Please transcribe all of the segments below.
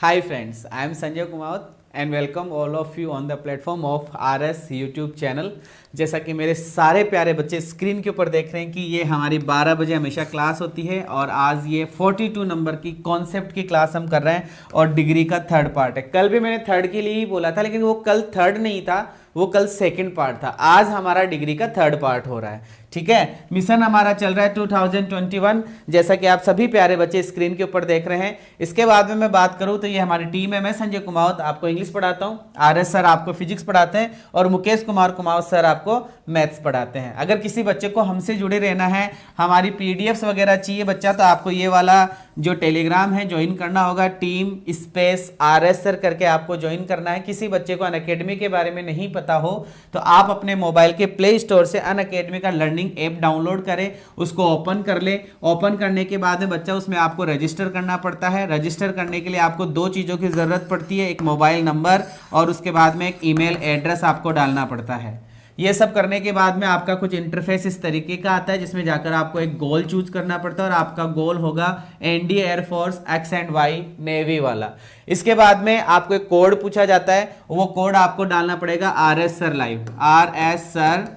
Hi friends, I am Sanjay Kumaut and welcome all of you on the platform of RS YouTube channel। जैसा कि मेरे सारे प्यारे बच्चे स्क्रीन के ऊपर देख रहे हैं कि ये हमारी 12 बजे हमेशा क्लास होती है और आज ये 42 नंबर की कॉन्सेप्ट की क्लास हम कर रहे हैं और डिग्री का थर्ड पार्ट है। कल भी मैंने थर्ड के लिए ही बोला था, लेकिन वो कल थर्ड नहीं था, वो कल सेकंड पार्ट था। आज हमारा डिग्री का थर्ड पार्ट हो रहा है। ठीक है, मिशन हमारा चल रहा है 2021, जैसा कि आप सभी प्यारे बच्चे स्क्रीन के ऊपर देख रहे हैं। इसके बाद में मैं बात करूं तो ये हमारी टीम है। मैं संजय कुमावत आपको इंग्लिश पढ़ाता हूं, आरएस सर आपको फिजिक्स पढ़ाते हैं और मुकेश कुमार कुमावत सर आपको मैथ्स पढ़ाते हैं। अगर किसी बच्चे को हमसे जुड़े रहना है, हमारी पीडीएफ्स वगैरह चाहिए बच्चा, तो आपको ये वाला जो टेलीग्राम है ज्वाइन करना होगा। टीम स्पेस आरएस सर करके आपको ज्वाइन करना है। किसी बच्चे को अनअकैडमी के बारे में नहीं पता हो तो आप अपने मोबाइल के प्ले स्टोर से अनअकैडमी का लर्निंग ऐप डाउनलोड करें, उसको ओपन कर ले। ओपन करने के बाद में बच्चा उसमें आपको रजिस्टर करना पड़ता है। रजिस्टर करने के लिए आपको दो चीज़ों की ज़रूरत पड़ती है, एक मोबाइल नंबर और उसके बाद में एक ईमेल एड्रेस आपको डालना पड़ता है। ये सब करने के बाद में आपका कुछ इंटरफेस इस तरीके का आता है, जिसमें जाकर आपको एक गोल चूज करना पड़ता है और आपका गोल होगा NDA air force X and Y navy वाला। इसके बाद में आपको एक कोड पूछा जाता है, वो कोड आपको डालना पड़ेगा RS sir live, RS sir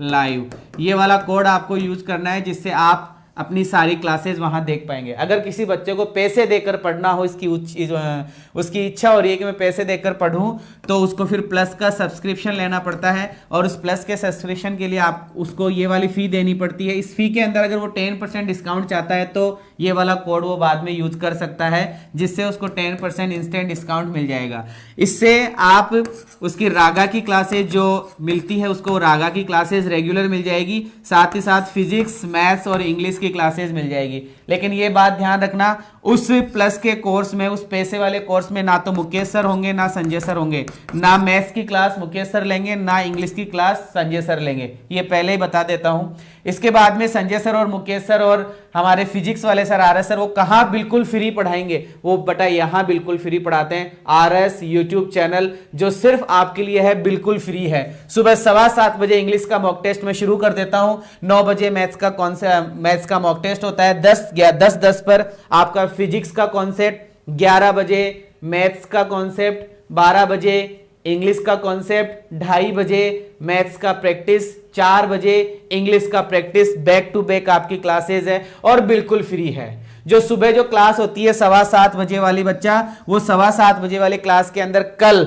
live. ये वाला कोड आपको यूज करना है, जिससे आप अपनी सारी क्लासेस वहां देख पाएंगे। अगर किसी बच्चे को पैसे देकर पढ़ना हो, उसकी इच्छा हो रही है कि मैं पैसे देकर पढ़ूं, तो उसको फिर प्लस का सब्सक्रिप्शन लेना पड़ता है और उस प्लस के सब्सक्रिप्शन के लिए आप उसको ये वाली फी देनी पड़ती है। इस फी के अंदर अगर वो 10% डिस्काउंट चाहता है तो ये वाला कोड वो बाद में यूज कर सकता है, जिससे उसको 10% इंस्टेंट डिस्काउंट मिल जाएगा। इससे आप उसकी रागा की क्लासेज जो मिलती है उसको रागा की क्लासेज रेगुलर मिल जाएगी, साथ ही साथ फिजिक्स मैथ्स और इंग्लिश की क्लासेस मिल जाएगी। लेकिन ये बात ध्यान रखना, उस प्लस के कोर्स में, उस पैसे वाले कोर्स में ना तो मुकेश सर होंगे ना संजय सर होंगे, ना मैथ्स की क्लास मुकेश सर लेंगे ना इंग्लिश की क्लास संजय सर लेंगे, ये पहले ही बता देता हूं। इसके बाद में संजय सर और मुकेश सर और हमारे फिजिक्स वाले सर आरएस सर, वो कहां बिल्कुल फ्री पढ़ाएंगे, वो बता यहां बिल्कुल फ्री पढ़ाते हैं। आरएस यूट्यूब चैनल जो सिर्फ आपके लिए है, बिल्कुल फ्री है। सुबह 7:15 बजे इंग्लिश का मॉक टेस्ट मैं शुरू कर देता हूं, 9 बजे मैथ्स का मॉक टेस्ट होता है, 10:10 पर आपका फिजिक्स का कॉन्सेप्ट, 11 बजे मैथ्स का कॉन्सेप्ट, 12 बजे इंग्लिश का कॉन्सेप्ट, 2:30 बजे मैथ्स का प्रैक्टिस, 4 बजे इंग्लिश का प्रैक्टिस। बैक टू बैक आपकी क्लासेस है और बिल्कुल फ्री है। जो सुबह जो क्लास होती है 7:15 बजे वाली बच्चा, वो 7:15 बजे वाली क्लास के अंदर कल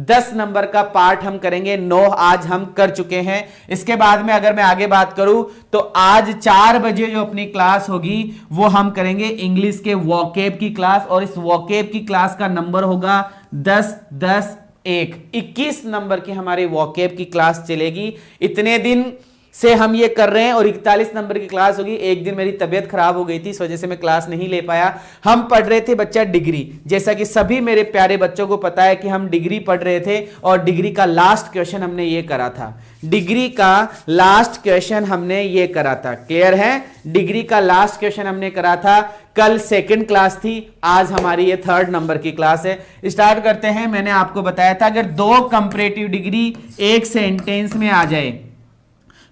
10 नंबर का पार्ट हम करेंगे, 9 आज हम कर चुके हैं। इसके बाद में अगर मैं आगे बात करूं तो आज 4 बजे जो अपनी क्लास होगी वो हम करेंगे इंग्लिश के वोकैब की क्लास, और इस वोकैब की क्लास का नंबर होगा 10-10-1, 21 नंबर की हमारी वोकैब की क्लास चलेगी। इतने दिन से हम ये कर रहे हैं और 41 नंबर की क्लास होगी। एक दिन मेरी तबीयत खराब हो गई थी, इस वजह से मैं क्लास नहीं ले पाया। हम पढ़ रहे थे बच्चा डिग्री, जैसा कि सभी मेरे प्यारे बच्चों को पता है कि हम डिग्री पढ़ रहे थे और डिग्री का लास्ट क्वेश्चन हमने ये करा था। डिग्री का लास्ट क्वेश्चन हमने ये करा था, क्लियर है? डिग्री का लास्ट क्वेश्चन हमने करा था। कल सेकंड क्लास थी, आज हमारी ये थर्ड नंबर की क्लास है। स्टार्ट करते हैं। मैंने आपको बताया था अगर 2 कंपैरेटिव डिग्री एक सेंटेंस में आ जाए,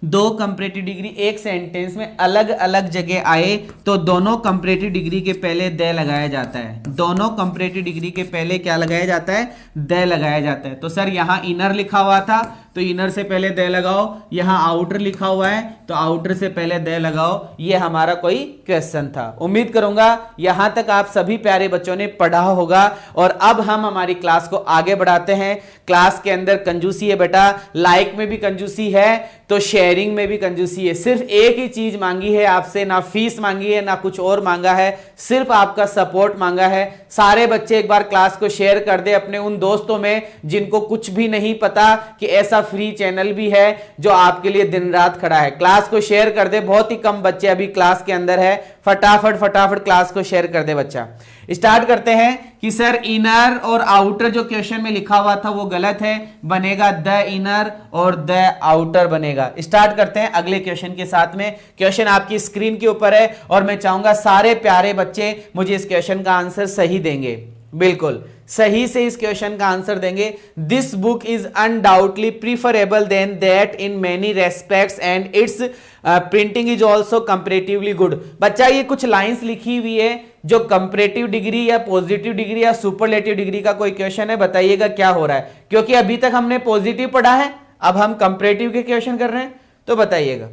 2 कंपैरेटिव डिग्री एक सेंटेंस में अलग अलग जगह आए तो दोनों कंपैरेटिव डिग्री के पहले द लगाया जाता है। दोनों कंपैरेटिव डिग्री के पहले क्या लगाया जाता है? द लगाया जाता है। तो सर यहां इनर लिखा हुआ था तो इनर से पहले द लगाओ, यहां आउटर लिखा हुआ है तो आउटर से पहले द लगाओ। ये हमारा कोई क्वेश्चन था। उम्मीद करूंगा यहां तक आप सभी प्यारे बच्चों ने पढ़ा होगा। और अब हम हमारी क्लास को आगे बढ़ाते हैं। क्लास के अंदर कंजूसी है बेटा, लाइक में भी कंजूसी है तो शेयरिंग में भी कंजूसी है। सिर्फ एक ही चीज मांगी है आपसे, ना फीस मांगी है ना कुछ और मांगा है, सिर्फ आपका सपोर्ट मांगा है। सारे बच्चे एक बार क्लास को शेयर कर दे अपने उन दोस्तों में जिनको कुछ भी नहीं पता कि ऐसा फ्री चैनल भी है जो आपके लिए दिन रात खड़ा है। क्लास को शेयर कर दे, बहुत ही कम बच्चे अभी क्लास के अंदर है। फटाफट क्लास को शेयर कर दे बच्चा। स्टार्ट करते हैं कि सर इनर और आउटर जो क्वेश्चन में लिखा हुआ था वो गलत है, बनेगा द इनर और द आउटर बनेगा। स्टार्ट करते हैं अगले क्वेश्चन के साथ में। क्वेश्चन आपकी स्क्रीन के ऊपर है और मैं चाहूंगा सारे प्यारे बच्चे मुझे इस क्वेश्चन का आंसर सही देंगे, बिल्कुल सही से इस क्वेश्चन का आंसर देंगे। This book is undoubtedly preferable than that in many respects and its printing is also comparatively good. बच्चा ये कुछ लाइंस लिखी हुई है जो कंपैरेटिव डिग्री या पॉजिटिव डिग्री या सुपरलेटिव डिग्री का कोई क्वेश्चन है, बताइएगा क्या हो रहा है, क्योंकि अभी तक हमने पॉजिटिव पढ़ा है, अब हम कंपैरेटिव के क्वेश्चन कर रहे हैं। तो बताइएगा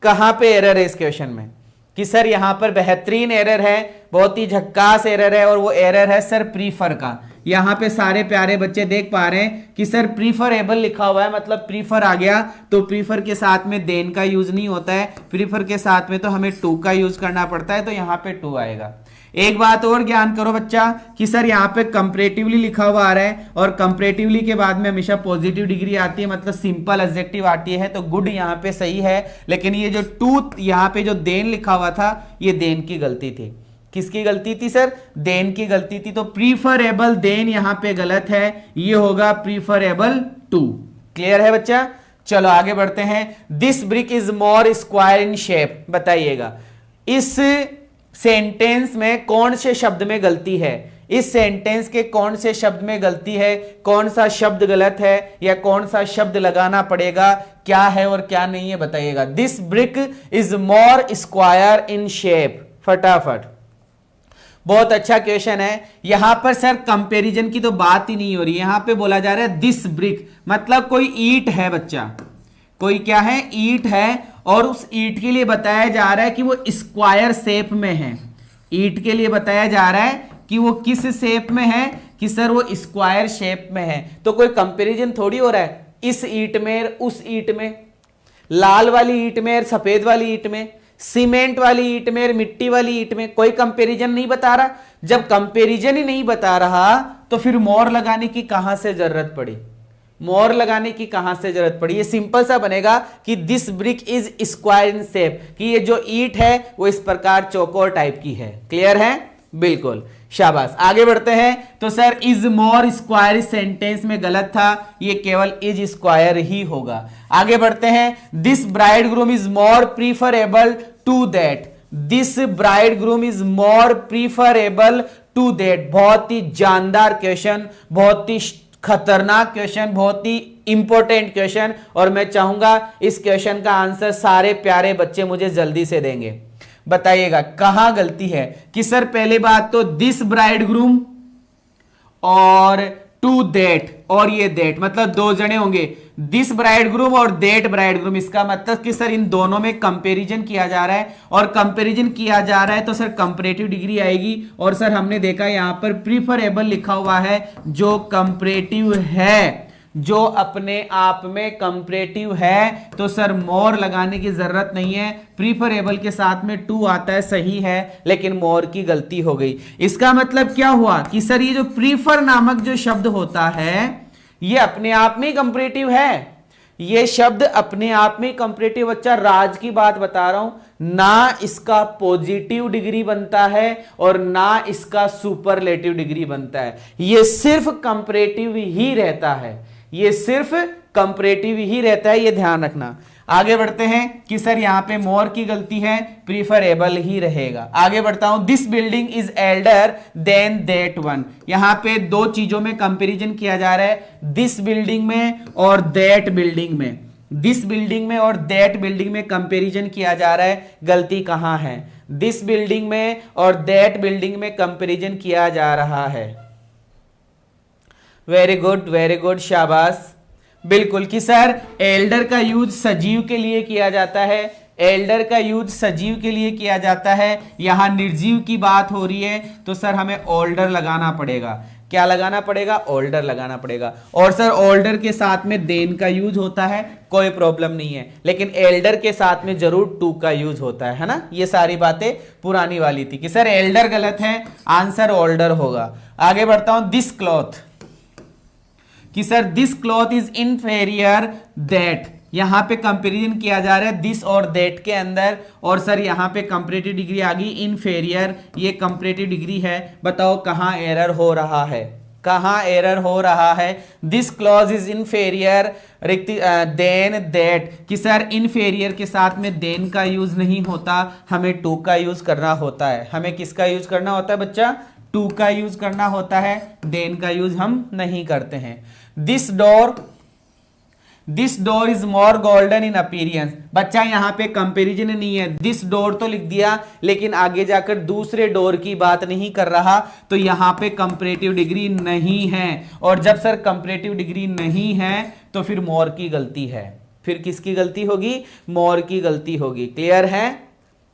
कहां पे एरर है इस क्वेश्चन में, कि सर यहां पर बेहतरीन एरर है, बहुत ही झक्कास एरर है, और वो एरर है सर प्रीफर का। यहां पे सारे प्यारे बच्चे देख पा रहे हैं कि सर प्रीफरेबल लिखा हुआ है, मतलब प्रीफर आ गया, तो प्रीफर के साथ में देन का यूज नहीं होता है, प्रीफर के साथ में तो हमें टू का यूज करना पड़ता है, तो यहां पे टू आएगा। एक बात और ज्ञान करो बच्चा कि सर यहाँ पे कंपैरेटिवली लिखा हुआ आ रहा है, और कंपैरेटिवली के बाद में हमेशा पॉजिटिव डिग्री आती है, मतलब सिंपल एडजेक्टिव आती है, तो गुड यहाँ पे सही है। लेकिन ये जो टू यहाँ पे जो देन लिखा हुआ था, ये देन की गलती थी। किसकी गलती थी सर? देन की गलती थी। तो प्रीफरेबल देन यहाँ पे गलत है, ये होगा प्रीफरेबल टू। क्लियर है बच्चा? चलो आगे बढ़ते हैं। This brick is more square in shape, बताइएगा इस सेंटेंस में कौन से शब्द में गलती है, इस सेंटेंस के कौन से शब्द में गलती है, कौन सा शब्द गलत है, या कौन सा शब्द लगाना पड़ेगा, क्या है और क्या नहीं है, बताइएगा। This brick is more square in shape, फटाफट। बहुत अच्छा क्वेश्चन है। यहां पर सर कंपैरिजन की तो बात ही नहीं हो रही, यहां पे बोला जा रहा है दिस ब्रिक, मतलब कोई ईंट है बच्चा, कोई क्या है? ईंट है, और उस ईंट के लिए बताया जा रहा है कि वो स्क्वायर शेप में है। ईंट के लिए बताया जा रहा है कि वो किस शेप में है, कि सर वो स्क्वायर शेप में है। तो कोई कंपैरिजन थोड़ी हो रहा है इस ईंट में उस ईंट में, लाल वाली ईंट में सफेद वाली ईंट में, सीमेंट वाली ईंट में और मिट्टी वाली ईंट में, कोई कंपैरिजन नहीं बता रहा। जब कंपैरिजन ही नहीं बता रहा तो फिर मोर लगाने की कहां से जरूरत पड़ी? मोर लगाने की कहां से जरूरत पड़ी? ये सिंपल सा बनेगा कि this brick is square in shape, कि ये जो ईंट है वो इस प्रकार चौकोर टाइप की है। क्लियर है? बिल्कुल, शाबाश। आगे बढ़ते हैं। तो सर इज मोर स्क्वायर इस सेंटेंस में गलत था, ये केवल इज स्क्वायर ही होगा। आगे बढ़ते हैं। This bride groom is more preferable to that, this bride groom is more preferable to that. बहुत ही जानदार क्वेश्चन, बहुत ही खतरनाक क्वेश्चन, बहुत ही इंपॉर्टेंट क्वेश्चन, और मैं चाहूंगा इस क्वेश्चन का आंसर सारे प्यारे बच्चे मुझे जल्दी से देंगे। बताइएगा कहां गलती है? कि सर पहले बात तो दिस ब्राइड ग्रूम और टू दैट, और ये दैट मतलब दो जने होंगे, दिस ब्राइड ग्रूम और दैट ब्राइड ग्रूम। इसका मतलब कि सर इन दोनों में कंपैरिजन किया जा रहा है, और कंपैरिजन किया जा रहा है तो सर कंपैरेटिव डिग्री आएगी। और सर हमने देखा यहां पर प्रीफरेबल लिखा हुआ है, जो कंपैरेटिव है, जो अपने आप में कंपैरेटिव है, तो सर मोर लगाने की जरूरत नहीं है। प्रीफरेबल के साथ में टू आता है, सही है, लेकिन मोर की गलती हो गई। इसका मतलब क्या हुआ कि सर ये जो प्रीफर नामक जो शब्द होता है, ये अपने आप में कंपैरेटिव है, ये शब्द अपने आप में कंपैरेटिव। बच्चा राज की बात बता रहा हूं, ना इसका पॉजिटिव डिग्री बनता है और ना इसका सुपरलेटिव डिग्री बनता है, ये सिर्फ कंपैरेटिव ही रहता है, ये सिर्फ कंपैरेटिव ही रहता है, ये ध्यान रखना। आगे बढ़ते हैं कि सर यहां पे मोर की गलती है, प्रीफरेबल ही रहेगा। आगे बढ़ता हूं। This building is elder than that one, यहां पे दो चीजों में कंपैरिजन किया जा रहा है, दिस बिल्डिंग में और दैट बिल्डिंग में। दिस बिल्डिंग में और दैट बिल्डिंग में कंपैरिजन किया जा रहा है, गलती कहां है? दिस बिल्डिंग में और दैट बिल्डिंग में कंपैरिजन किया जा रहा है। वेरी गुड, शाबाश। बिल्कुल कि सर एल्डर का यूज सजीव के लिए किया जाता है, एल्डर का यूज सजीव के लिए किया जाता है, यहां निर्जीव की बात हो रही है, तो सर हमें ओल्डर लगाना पड़ेगा। क्या लगाना पड़ेगा? ओल्डर लगाना पड़ेगा। और सर ओल्डर के साथ में देन का यूज होता है, कोई प्रॉब्लम नहीं है, लेकिन एल्डर के साथ में जरूर टू का यूज होता है ना। ये सारी बातें पुरानी वाली थी कि सर एल्डर गलत है, आंसर ओल्डर होगा। आगे बढ़ता हूं। दिस क्लॉथ, कि sir this cloth is inferior that, यहां पे कंपैरिजन किया जा रहा है दिस और दैट के अंदर, और सर यहां पे कंपैरेटिव डिग्री आ गई इंफेरियर, ये कंपैरेटिव डिग्री है। बताओ कहां एरर हो रहा है, कहां एरर हो रहा है? This clause is inferior than that, कि सर इंफेरियर के साथ में देन का यूज नहीं होता, हमें टू का यूज करना होता है। हमें किसका यूज करना होता है बच्चा? टू का यूज करना होता है, देन का यूज हम नहीं करते हैं। This door, this door is more golden in appearance. बच्चा यहाँ पे कंपैरिजन नहीं है, दिस डोर तो लिख दिया लेकिन आगे जाकर दूसरे डोर की बात नहीं कर रहा, तो यहाँ पे कंपैरेटिव डिग्री नहीं है। और जब सर कंपैरेटिव डिग्री नहीं है तो फिर मोर की गलती है। फिर किसकी गलती होगी? मोर की गलती होगी। क्लियर है?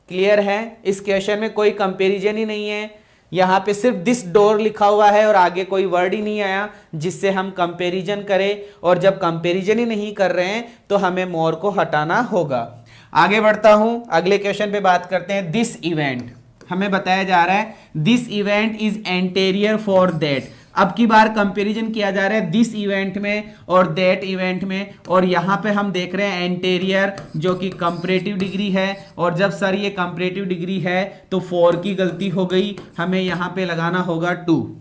क्लियर है? इस क्वेश्चन में कोई कंपैरिजन ही नहीं है, यहाँ पे सिर्फ दिस डोर लिखा हुआ है और आगे कोई वर्ड ही नहीं आया जिससे हम कंपैरिजन करें। और जब कंपैरिजन ही नहीं कर रहे हैं तो हमें मोर को हटाना होगा। आगे बढ़ता हूं, अगले क्वेश्चन पे बात करते हैं। दिस इवेंट, हमें बताया जा रहा है this event is anterior for that. अब की बार कंपैरिजन किया जा रहा है दिस इवेंट में और दैट इवेंट में, और यहां पे हम देख रहे हैं एंटेरियर जो कि कंपैरेटिव डिग्री है। और जब सर ये कंपैरेटिव डिग्री है तो 4 की गलती हो गई, हमें यहां पे लगाना होगा 2।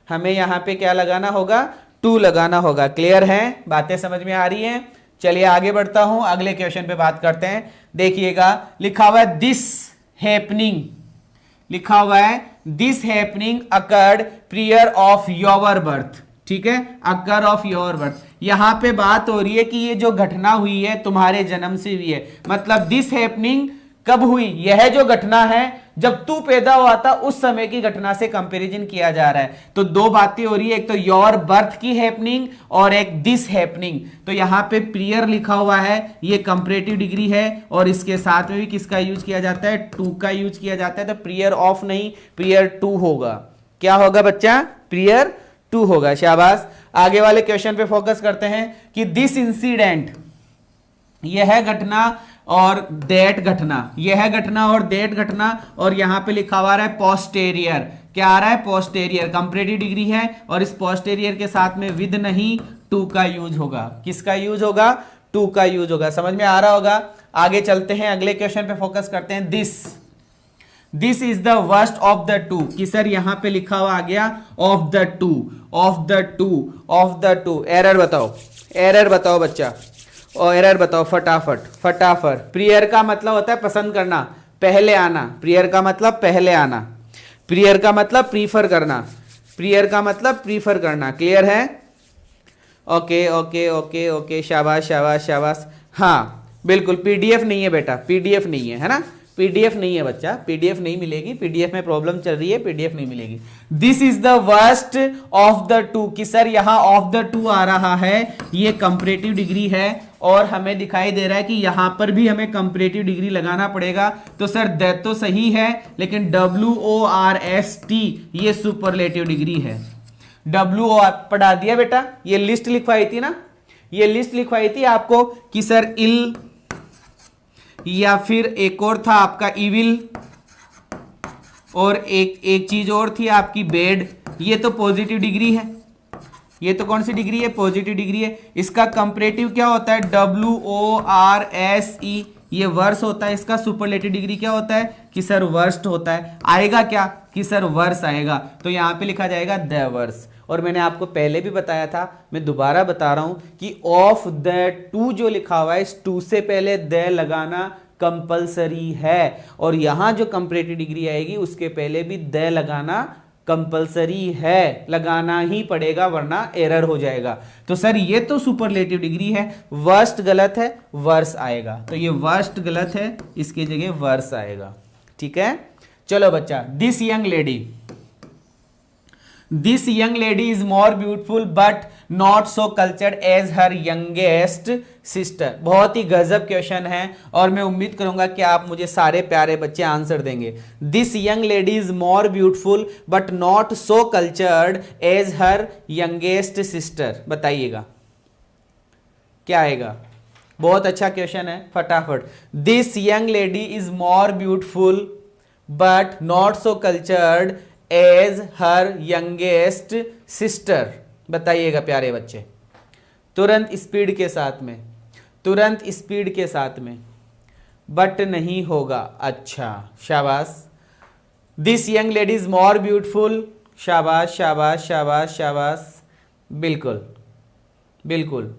हमें यहां पे क्या लगाना होगा? 2 लगाना होगा। क्लियर है? बातें समझ में आ रही हैं? चलिए आगे बढ़ता हूं, अगले क्वेश्चन पे बात करते हैं। देखिएगा लिखा हुआ है दिस हैपनिंग, लिखा हुआ है this happening occurred prior of your birth. ठीक है, अकर ऑफ योर बर्थ। यहां पे बात हो रही है कि ये जो घटना हुई है तुम्हारे जन्म से हुई है। मतलब दिस हैपनिंग कब हुई? यह जो घटना है जब तू पैदा हुआ था उस समय की घटना से कंपैरिजन किया जा रहा है। तो दो बातें हो रही है, एक तो योर बर्थ की हैपनिंग और एक दिस हैपनिंग। तो यहां पे प्रियर लिखा हुआ है, ये कंपैरेटिव डिग्री है और इसके साथ में भी किसका यूज किया जाता है? 2 का यूज किया जाता है। तो प्रियर ऑफ नहीं, प्रियर 2 होगा। क्या होगा बच्चा? प्रियर 2 होगा। शाबाश। आगे वाले क्वेश्चन पे फोकस करते हैं कि दिस इंसिडेंट, यह घटना और दैट घटना, यह घटना और दैट घटना, और यहां पे लिखा हुआ है पोस्टेरियर। क्या आ रहा है? पोस्टेरियर। कंपैरेटिव डिग्री है और इस पोस्टेरियर के साथ में विद नहीं 2 का यूज होगा। किसका यूज होगा? 2 का यूज होगा। समझ में आ रहा होगा। आगे चलते हैं, अगले क्वेश्चन पे फोकस करते हैं। This is the worst of the 2। कि सर यहां पे लिखा हुआ आ गया of the 2, of the 2, of the 2। Error बताओ, एरर बताओ बच्चा, और एरर बताओ फटाफट फटाफट। प्रियर का मतलब होता है पसंद करना, पहले आना। प्रियर का मतलब पहले आना, प्रियर का मतलब प्रीफर करना, प्रियर का मतलब प्रीफर करना। क्लियर है? ओके ओके ओके ओके, शाबाश शाबाश शाबाश। हाँ बिल्कुल, पीडीएफ नहीं है बेटा, पीडीएफ नहीं है, है ना? पीडीएफ नहीं है बच्चा, पीडीएफ नहीं मिलेगी, पीडीएफ में प्रॉब्लम चल रही है, पीडीएफ नहीं मिलेगी। This is the worst of the 2। कि सर यहां ऑफ द 2 आ रहा है, ये कंपैरेटिव डिग्री है और हमें दिखाई दे रहा है कि यहां पर भी हमें कंपैरेटिव डिग्री लगाना पड़ेगा। तो सर दैट तो सही है, लेकिन WORST ये सुपरलेटिव डिग्री है। WOR पढ़ा दिया बेटा, ये लिस्ट लिखवाई थी ना, ये लिस्ट लिखवाई थी आपको कि सर इल, या फिर एक और था आपका इविल, और एक चीज और थी आपकी बेड। ये तो पॉजिटिव डिग्री है, ये तो कौन सी डिग्री है? पॉजिटिव डिग्री है। इसका कंपैरेटिव क्या होता है? WORSE, ये वर्स होता है। इसका सुपरलेटिव डिग्री क्या होता है? कि सर वर्स्ट होता है। आएगा क्या? कि सर वर्स आएगा। तो यहां पे लिखा जाएगा द वर्स। और मैंने आपको पहले भी बताया था, मैं दोबारा बता रहा हूं कि ऑफ द 2 जो लिखा हुआ है, इस 2 से पहले द लगाना कंपलसरी है। और यहां जो कंपैरेटिव डिग्री आएगी उसके पहले भी द लगाना कंपलसरी है, लगाना ही पड़ेगा वरना एरर हो जाएगा। तो सर ये तो सुपरलेटिव डिग्री है, वर्स्ट गलत है, वर्स आएगा। तो ये वर्स्ट गलत है, इसकी जगह वर्स आएगा। ठीक है, चलो बच्चा। This young lady is more beautiful but not so cultured as her youngest sister. बहुत ही गजब क्वेश्चन है और मैं उम्मीद करूंगा कि आप मुझे सारे प्यारे बच्चे आंसर देंगे। This young lady is more beautiful but not so cultured as her youngest sister. बताइएगा क्या आएगा? बहुत अच्छा क्वेश्चन है, फटाफट। This young lady is more beautiful but not so cultured as her youngest sister. बताइएगा प्यारे बच्चे, तुरंत स्पीड के साथ में, तुरंत स्पीड के साथ में। बट नहीं होगा। अच्छा शाबाश। This young lady is more beautiful. शाबाश शाबाश शाबाश शाबाश। बिल्कुल बिल्कुल,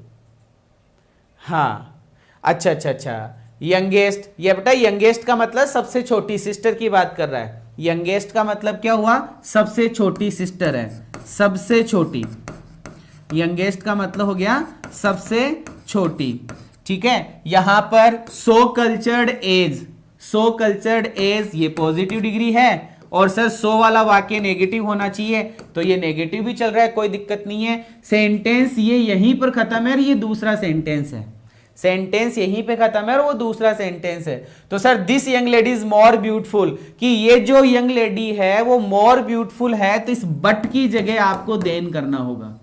हाँ। अच्छा अच्छा अच्छा, यंगेस्ट, ये बेटा यंगेस्ट का मतलब सबसे छोटी सिस्टर की बात कर रहा है। यंगेस्ट का मतलब क्या हुआ? सबसे छोटी सिस्टर है, सबसे छोटी। यंगेस्ट का मतलब हो गया सबसे छोटी, ठीक है। यहां पर सो कल्चर्ड एज ये पॉजिटिव डिग्री है, और सर 100 वाला वाक्य नेगेटिव होना चाहिए, तो ये नेगेटिव भी चल रहा है, कोई दिक्कत नहीं है। सेंटेंस ये यहीं पर खत्म है और ये दूसरा सेंटेंस है, सेंटेंस यहीं पे खत्म है और वो दूसरा सेंटेंस है। तो sir this young lady is more beautiful, कि ये जो यंग लेडी है वो मोर ब्यूटीफुल है, तो इस बट की जगह आपको देन करना होगा,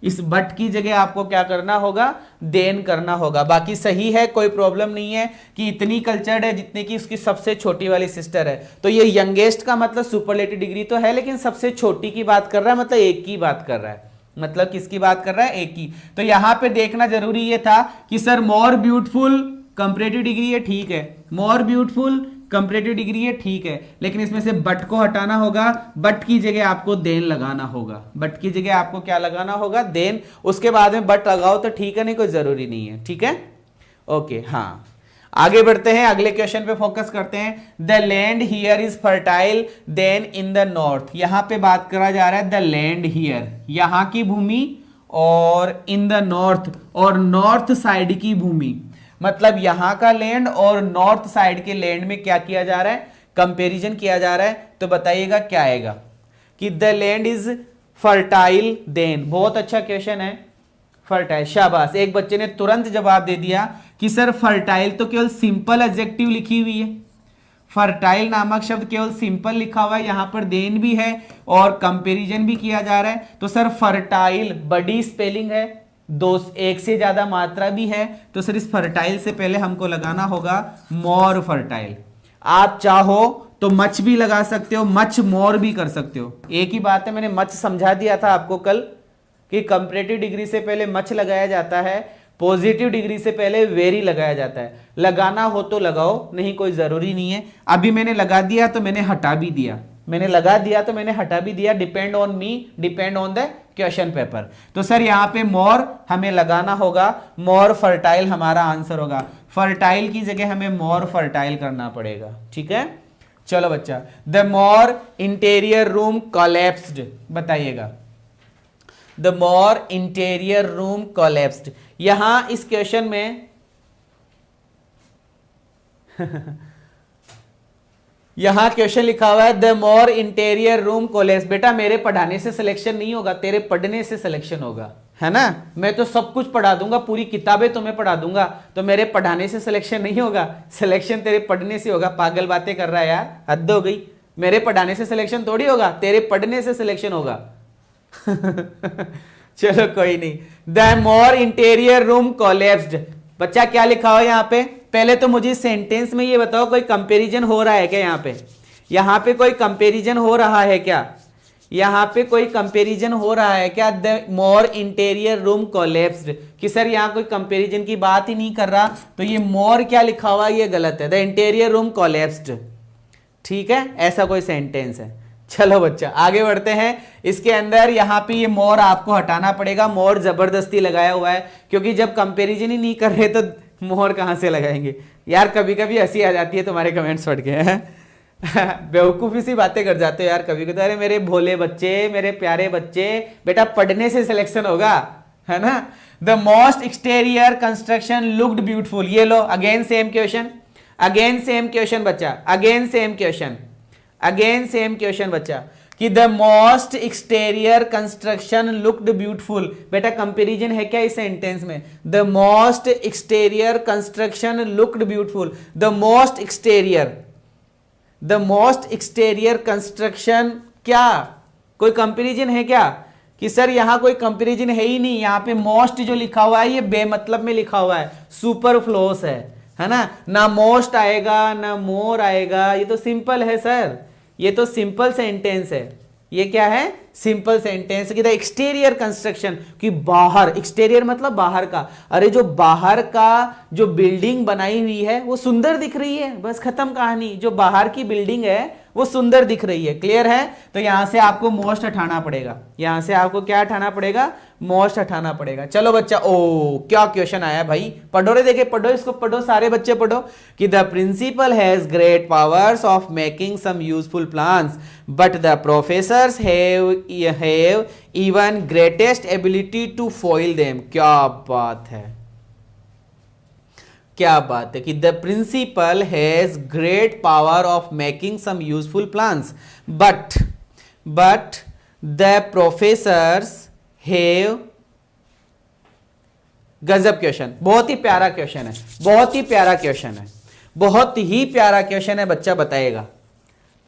इस बट की जगह आपको क्या करना होगा, देन करना होगा। बाकी सही है, कोई प्रॉब्लम नहीं है कि इतनी कल्चर्ड है जितने की उसकी सबसे छोटी वाली सिस्टर है। तो ये यंगेस्ट का मतलब सुपरलेटिव डिग्री तो है, लेकिन सबसे छोटी की बात कर रहा है, मतलब एक की बात कर रहा है, मतलब किसकी बात कर रहा है, एक की। तो यहां पे देखना जरूरी ये था कि sir more beautiful comparative degree है, ठीक है, मोर ब्यूटीफुल कंपैरेटिव डिग्री है, ठीक है, लेकिन इसमें से बट को हटाना होगा, बट की जगह आपको देन लगाना होगा, बट की जगह आपको क्या लगाना होगा, देन। उसके बाद में बट लगाओ तो ठीक है, नहीं कोई जरूरी नहीं है, ठीक है, ओके। हाँ, आगे बढ़ते हैं, अगले क्वेश्चन पे फोकस करते हैं। The land here is fertile than in the north, यहां पे बात करा जा रहा है द लैंड हियर, यहां की भूमि, और इन द नॉर्थ, और नॉर्थ साइड की भूमि, मतलब यहां का लैंड और नॉर्थ साइड के लैंड में क्या किया जा रहा है, कंपैरिजन किया जा रहा है। तो बताइएगा क्या आएगा कि the land is fertile than, बहुत अच्छा क्वेश्चन है, फर्टाइल, शाबाश, एक बच्चे ने तुरंत जवाब दे दिया कि सर फर्टाइल तो केवल सिंपल एडजेक्टिव लिखी हुई है, फर्टाइल नामक शब्द केवल सिंपल लिखा हुआ है, यहां पर देन भी है और कंपैरिजन भी किया जा रहा है। तो सर फर्टाइल बड़ी स्पेलिंग है, एक से ज्यादा मात्रा भी है, तो सर इस फर्टाइल से पहले हमको लगाना होगा मोर फर्टाइल। आप चाहो तो मच भी लगा सकते हो, मच मोर भी कर सकते हो, एक ही बात है। मैंने मच समझा दिया था आपको कल कि कंपैरेटिव डिग्री से पहले मच लगाया जाता है, पॉजिटिव डिग्री से पहले वेरी लगाया जाता है। लगाना हो तो लगाओ, नहीं कोई जरूरी नहीं है। अभी मैंने लगा दिया तो मैंने हटा भी दिया, मैंने लगा दिया तो मैंने हटा भी दिया, depend on me, depend on the question paper. तो सर यहाँ पे मोर हमें लगाना होगा, मोर फर्टाइल हमारा आंसर होगा, फर्टाइल की जगह हमें मोर फर्टाइल करना पड़ेगा, ठीक है। चलो बच्चा, the more interior room collapsed, बताइएगा, the more interior room collapsed, यहां इस क्वेश्चन में यहां क्वेश्चन लिखा हुआ है the more interior room collapse. बेटा मेरे पढ़ाने से सिलेक्शन नहीं होगा, तेरे पढ़ने से सिलेक्शन होगा, है ना। मैं तो सब कुछ पढ़ा दूंगा, पूरी किताबें तुम्हें पढ़ा दूंगा, तो मेरे पढ़ाने से सिलेक्शन नहीं होगा, सिलेक्शन तेरे पढ़ने से होगा। पागल बातें कर रहा है यार, हद हो गई, मेरे पढ़ाने से सिलेक्शन थोड़ी होगा, तेरे पढ़ने से सिलेक्शन होगा। चलो कोई नहीं, the more interior room collapsed, बच्चा क्या लिखा हुआ है यहाँ पे, पहले तो मुझे सेंटेंस में ये बताओ कोई कंपैरिजन हो रहा है क्या, यहाँ पे कोई कंपैरिजन हो रहा है क्या, यहाँ पे कोई कंपैरिजन हो रहा है क्या, the more interior room collapsed, कि सर यहाँ कोई कंपैरिजन की बात ही नहीं कर रहा, तो ये मोर क्या लिखा हुआ है ये गलत है, द इंटीरियर रूम कोलैप्स्ड, ठीक है, ऐसा कोई सेंटेंस है। चलो बच्चा आगे बढ़ते हैं, इसके अंदर यहाँ पे ये मोर आपको हटाना पड़ेगा, मोर जबरदस्ती लगाया हुआ है, क्योंकि जब कंपैरिजन ही नहीं कर रहे तो मोर कहां से लगाएंगे यार। कभी कभी हंसी आ जाती है तुम्हारे कमेंट्स पढ़ के, बेवकूफी सी बातें कर जाते हो यार कभी कभी। अरे मेरे भोले बच्चे, मेरे प्यारे बच्चे, बेटा पढ़ने से सिलेक्शन होगा, है ना। The most exterior construction looked beautiful, ये लो again same question, again same question बच्चा, again same question, again same question बच्चा, कि the most exterior construction looked beautiful. बेटा कंपैरिजन है क्या इस सेंटेंस में, the most exterior construction looked beautiful, the most exterior, the most exterior construction, क्या कोई कंपैरिजन है क्या, कि सर यहां कोई कंपैरिजन है ही नहीं, यहां पे मोस्ट जो लिखा हुआ है ये बेमतलब में लिखा हुआ है, सुपरफ्लोस है ना, ना मोस्ट आएगा ना मोर आएगा, ये तो सिंपल है सर, ये तो सिंपल सेंटेंस है, ये क्या है, सिंपल सेंटेंस कि द एक्सटीरियर कंस्ट्रक्शन, कि बाहर, एक्सटीरियर मतलब बाहर का, अरे जो बाहर का जो बिल्डिंग बनाई हुई है वो सुंदर दिख रही है, बस खत्म कहानी, जो बाहर की बिल्डिंग है वो सुंदर दिख रही है। क्लियर है? तो यहां से आपको मोस्ट हटाना पड़ेगा, यहां से आपको क्या हटाना पड़ेगा? मोस्ट हटाना पड़ेगा। चलो बच्चा, ओ क्या क्वेश्चन आया भाई, पढ़ो रे, देखे पढ़ो, इसको पढ़ो, सारे बच्चे पढ़ो कि the principal has great powers of making some useful plans but the professors have even greatest ability to foil them. क्या बात है, क्या बात है कि the principal has great power of making some useful plans but the professors have. गजब question, बहुत ही प्यारा क्वेश्चन है, बहुत ही प्यारा क्वेश्चन है, बहुत ही प्यारा क्वेश्चन है। बच्चा बताएगा,